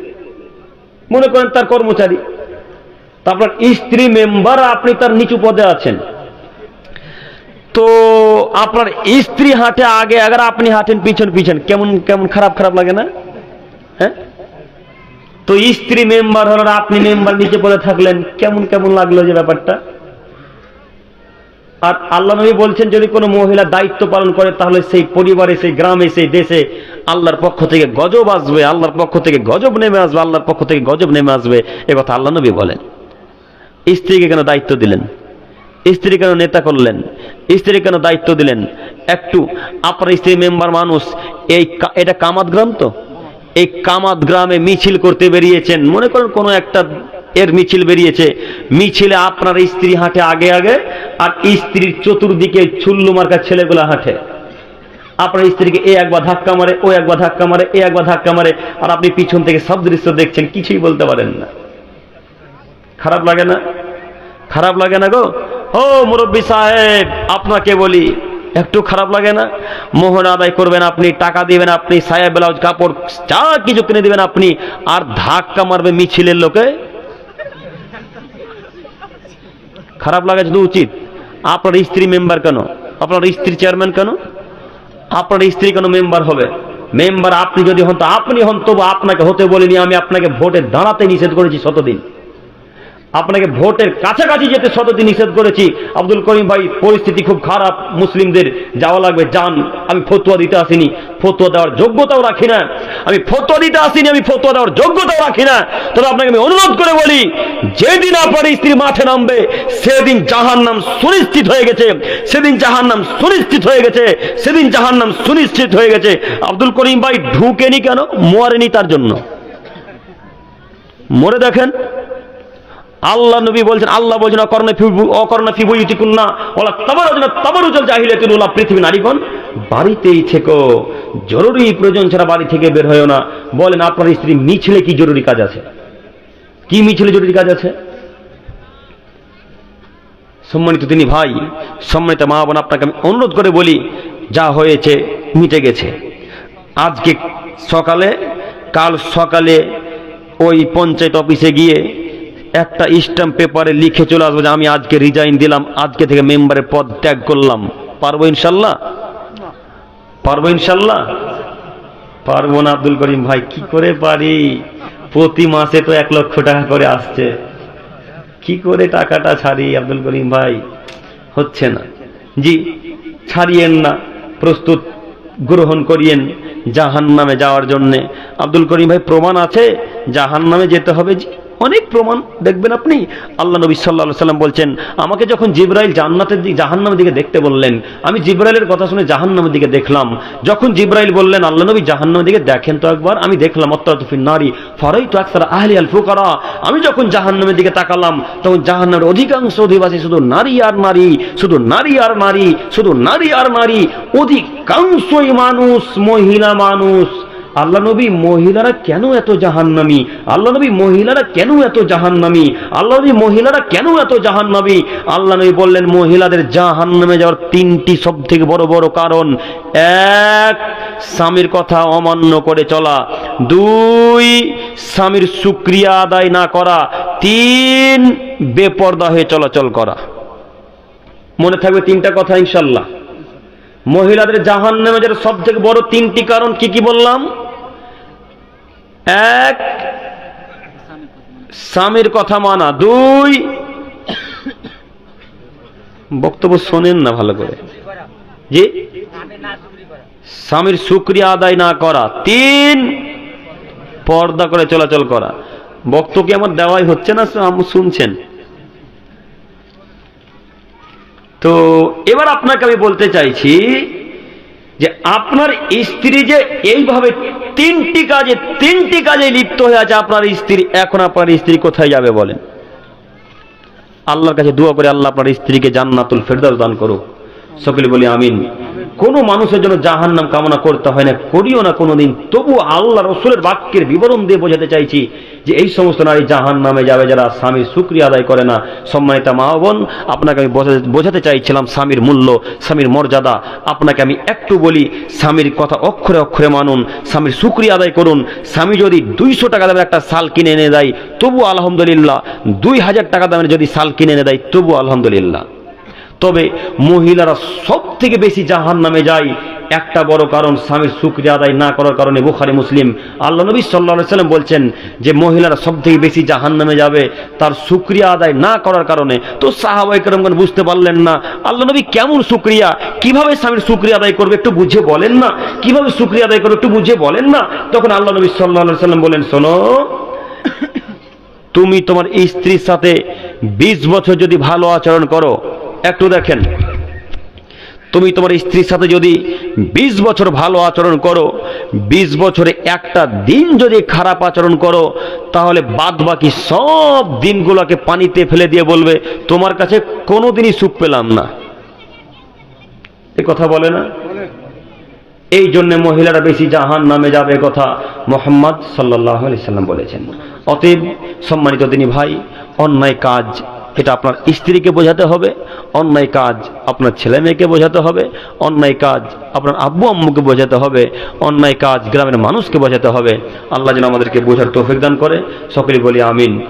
মনে করেন তার কর্মচারী। তারপর স্ত্রী মেম্বার, আপনি তার নিচু পদে আছেন। তো আপনার স্ত্রী হাঁটে আগে, আগে আপনি হাঁটেন পিছন পিছন, কেমন কেমন খারাপ খারাপ লাগে না? হ্যাঁ, তো স্ত্রী মেম্বার হলেন, আপনি মেম্বার নিচে পদে থাকলেন, কেমন কেমন লাগলো যে ব্যাপারটা? আর আল্লাহ নবী বলছেন, যদি কোনো মহিলা দায়িত্ব পালন করে, তাহলে সেই পরিবারে, সেই গ্রামে, সেই দেশে আল্লাহর পক্ষ থেকে গজব আসবে, আল্লাহর পক্ষ থেকে গজব নেমে আসবে, আল্লাহর পক্ষ থেকে গজব নেমে আসবে। এ কথা আল্লাহ নবী বলেন। স্ত্রীকে কেন দায়িত্ব দিলেন? স্ত্রী কেন নেতা করলেন? স্ত্রী কেন দায়িত্ব দিলেন? একটু আপনার স্ত্রী মেম্বার মানুষ, এটা কামাত গ্রাম, তো এই কামাত গ্রামে মিছিল করতে বেরিয়েছেন, মনে করেন কোনো একটা এর মিছিল বেরিয়েছে, মিছিলে আপনার স্ত্রী হাঁটে আগে আগে, আর স্ত্রীর চতুর্দিকে ছুল্লু মার্কা ছেলেগুলা হাঁটে। আপনার স্ত্রীকে এ একবার ধাক্কা মারে, ও একবার ধাক্কা মারে, এ একবার ধাক্কা মারে, আর আপনি পিছন থেকে সব দৃশ্য দেখছেন, কিছুই বলতে পারেন না। খারাপ লাগে না? খারাপ লাগে না গো? ও মুরব্বী সাহেব, আপনাকে বলি, একটু খারাপ লাগে না? মোহর আদায় করবেন আপনি, টাকা দিবেন আপনি, সায়া ব্লাউজ কাপড় যা কিছু কিনে দিবেন আপনি, আর ধাক্কা মারবে মিছিলের লোকে। খারাপ লাগা শুধু উচিত। আপনার স্ত্রী মেম্বার কেন? আপনার স্ত্রী চেয়ারম্যান কেন? আপনার স্ত্রী কেন মেম্বার হবে? মেম্বার আপনি যদি হন তো আপনি হন, তবু আপনাকে হতে বলিনি। আমি আপনাকে ভোটে দাঁড়াতে নিষেধ করেছি শতদিন, আপনাকে ভোটের কাছাকাছি যেতে শতদিন নিষেধ করেছি। আব্দুল করিম ভাই, পরিস্থিতি খুব খারাপ, মুসলিমদের যাওয়া লাগবে, যান। আমি ফতোয়া দিতে আসিনি, ফতোয়া দেওয়ার যোগ্যতাও রাখি না। আমি ফতোয়া দিতে আসিনি, আমি ফতোয়া দেওয়ার যোগ্যতাও রাখি না। তবে আপনাকে আমি অনুরোধ করে বলি, যেদিন আপনার স্ত্রী মাঠে নামবে সেদিন জাহান্নাম সুনিশ্চিত হয়ে গেছে, সেদিন জাহান্নাম সুনিশ্চিত হয়ে গেছে, সেদিন জাহান্নাম সুনিশ্চিত হয়ে গেছে। আব্দুল করিম ভাই ঢুকেনি কেন? মরেনি তার জন্য। মরে দেখেন, আল্লাহ নবী বলছেন, আল্লাহ বলছেন অকর্ণা ফি বুয়ুতিকুন্না ওয়ালা তাবারুজনা তাবারুজাল জাহিলিয়াতিল উলা, পৃথিবীর নারীগণ বাড়িতেই থেকো, জরুরি প্রয়োজন ছাড়া বাড়ি থেকে বের হয়ো না। বলেন আপনার স্ত্রী মিছিলে কি জরুরি কাজ আছে? কি মিছিলে জরুরি কাজ আছে? সম্মানিত তিনি ভাই, সম্মানিত মা বোন, আপনাকে আমি অনুরোধ করে বলি, যা হয়েছে মিটে গেছে। আজকে সকালে, কাল সকালে ওই পঞ্চায়েত অফিসে গিয়ে একটা স্ট্যাম্প পেপারে লিখে চলে আসবো যে আমি আজকে রিজাইন দিলাম, আজকে থেকে মেম্বারের পদ ত্যাগ করলাম। পারবো ইনশাল্লাহ? পারবো ইনশাল্লাহ? পারবো না আব্দুল করিম ভাই, কি করে পারি? প্রতি মাসে তো 1 লক্ষ টাকা করে আসছে, কি করে টাকাটা ছাড়ি আব্দুল করিম ভাই? হচ্ছে না। জি, ছাড়িয়েন না, প্রস্তুত গ্রহণ করিয়েন জাহান্নামে যাওয়ার জন্য। আব্দুল করিম ভাই, প্রমাণ আছে জাহান্নামে যেতে হবে? জি, অনেক প্রমাণ দেখবেন আপনি। আল্লাহ নবী সাল্লাল্লাহু আলাইহি ওয়াসাল্লাম বলছেন, আমাকে যখন জিবরাইল জান্নাতের দিকে, জাহান্নামের দিকে দেখতে বললেন, আমি জিবরাইলের কথা শুনে জাহান্নামের দিকে দেখলাম। যখন জিবরাইল বললেন, আল্লাহ নবী জাহান্নামের দিকে দেখেন তো একবার, আমি দেখলাম আত্তারাতু ফিন নারী ফারাইতু আকসারা আহলি আল ফুকারা। আমি যখন জাহান্নামের দিকে তাকালাম, তখন জাহান্নামের অধিকাংশ অধিবাসী শুধু নারী আর নারী, শুধু নারী আর নারী, শুধু নারী আর নারী, অধিকাংশই মানুষ, মহিলা মানুষ। আল্লাহ নবী, মহিলারা কেন এত জাহান্নামী? আল্লাহ নবী, মহিলারা কেন এত জাহান্নামী? আল্লাহ নবী, মহিলারা কেন এত জাহান্নামী? আল্লাহ নবী বললেন, মহিলাদের জাহান্নামে যাওয়ার 3টি সবথেকে বড় বড় কারণ। 1, স্বামীর কথা অমান্য করে চলা। 2, স্বামীর শুকরিয়া আদায় না করা। 3, বেপরদা হয়ে চলাচল করা। মনে থাকবে 3টা কথা ইনশাআল্লাহ। মহিলাদের জাহান্নামে যাওয়ার সবথেকে বড় 3টি কারণ কি কি বললাম? 1, স্বামীর কথা মানা। 2, বক্তব্য শোনেন না ভালো করে, জি, স্বামীর শুকরিয়া আদায় না করা। 3, পর্দা করে চলাচল করা। বক্তব্য কি আমার দেওয়াই হচ্ছে না, শুনছেন? তো এবার আপনাকে আমি বলতে চাইছি যে আপনার স্ত্রী যে এইভাবে 3টি কাজে লিপ্ত হয়ে আছে, আপনার স্ত্রী, এখন আপনার স্ত্রী কোথায় যাবে বলেন? আল্লাহর কাছে দোয়া করে আল্লাহ আপনার স্ত্রীকে জান্নাতুল ফেরদাউস দান করুক। সকলে বলি আমিন। কোনো মানুষের জন্য জাহান্নাম কামনা করতে হয় না, করিও না কোনোদিন। তবু আল্লাহ রাসূলের বাক্যের বিবরণ দিয়ে বোঝাতে চাইছি যে এই সমস্ত নারী জাহান্নামে যাবে যারা স্বামীর শুকরিয়া আদায় করে না। সম্মানিত মা বোন, আপনাকে আমি বোঝাতে চাইছিলাম স্বামীর মূল্য, স্বামীর মর্যাদা। আপনাকে আমি একটু বলি, স্বামীর কথা অক্ষরে অক্ষরে মানুন, স্বামীর শুকরিয়া আদায় করুন। স্বামী যদি 200 টাকা দামের একটা শাল কিনে এনে দেয় তবু আলহামদুলিল্লাহ, 2000 টাকা দামের যদি শাল কিনে এনে দেয় তবু আলহামদুলিল্লাহ। তবে মহিলারা সব থেকে বেশি জাহান্নামে যায় একটা বড় কারণ, স্বামীর শুকরিয়া আদায় না করার কারণে। বুখারী মুসলিম, আল্লাহ নবী সাল্লাল্লাহু আলাইহি ওয়াসাল্লাম বলছেন যে মহিলারা সব থেকে বেশি জাহান্নামে যাবে তার শুকরিয়া আদায় না করার কারণে। তো সাহাবায়ে কেরামগণ বুঝতে পারলেন না আল্লাহ নবী কেমন শুকরিয়া, কিভাবে স্বামীর শুকরিয়া আদায় করবে একটু বুঝে বলেন না, কিভাবে শুকরিয়া আদায় করবে একটু বুঝে বলেন না। তখন আল্লাহ নবী সাল্লাল্লাহু আলাইহি ওয়াসাল্লাম বলেন, শোনো, তুমি তোমার স্ত্রীর সাথে 20 বছর যদি ভালো আচরণ করো, একটু দেখেন, তুমি তোমার স্ত্রীর সাথে যদি 20 বছর ভালো আচরণ করো, 20 বছরে একটা দিন যদি খারাপ আচরণ করো, তাহলে বাদ বাকি সব দিনগুলোকে পানিতে ফেলে দিয়ে বলবে তোমার কাছে কোনোদিনই সুখ পেলাম না। এ কথা বলে না? এই জন্য মহিলারা বেশি জাহান নামে যাবে, কথা মুহাম্মদ সাল্লাল্লাহু আলাইহি সাল্লাম বলেছেন। অতএব সম্মানিত দিনী ভাই, অন্যায় কাজ এটা আপনার স্ত্রীকে বোঝাতে হবে, অন্যায় কাজ আপনার ছেলে মেয়েকে বোঝাতে হবে, অন্যায় কাজ আপনার আব্বু আম্মুকে বোঝাতে হবে, অন্যায় কাজ গ্রামের মানুষকে বোঝাতে হবে। আল্লাহ যেন আমাদেরকে বোঝার তৌফিক দান করে। সকলে বলি আমিন।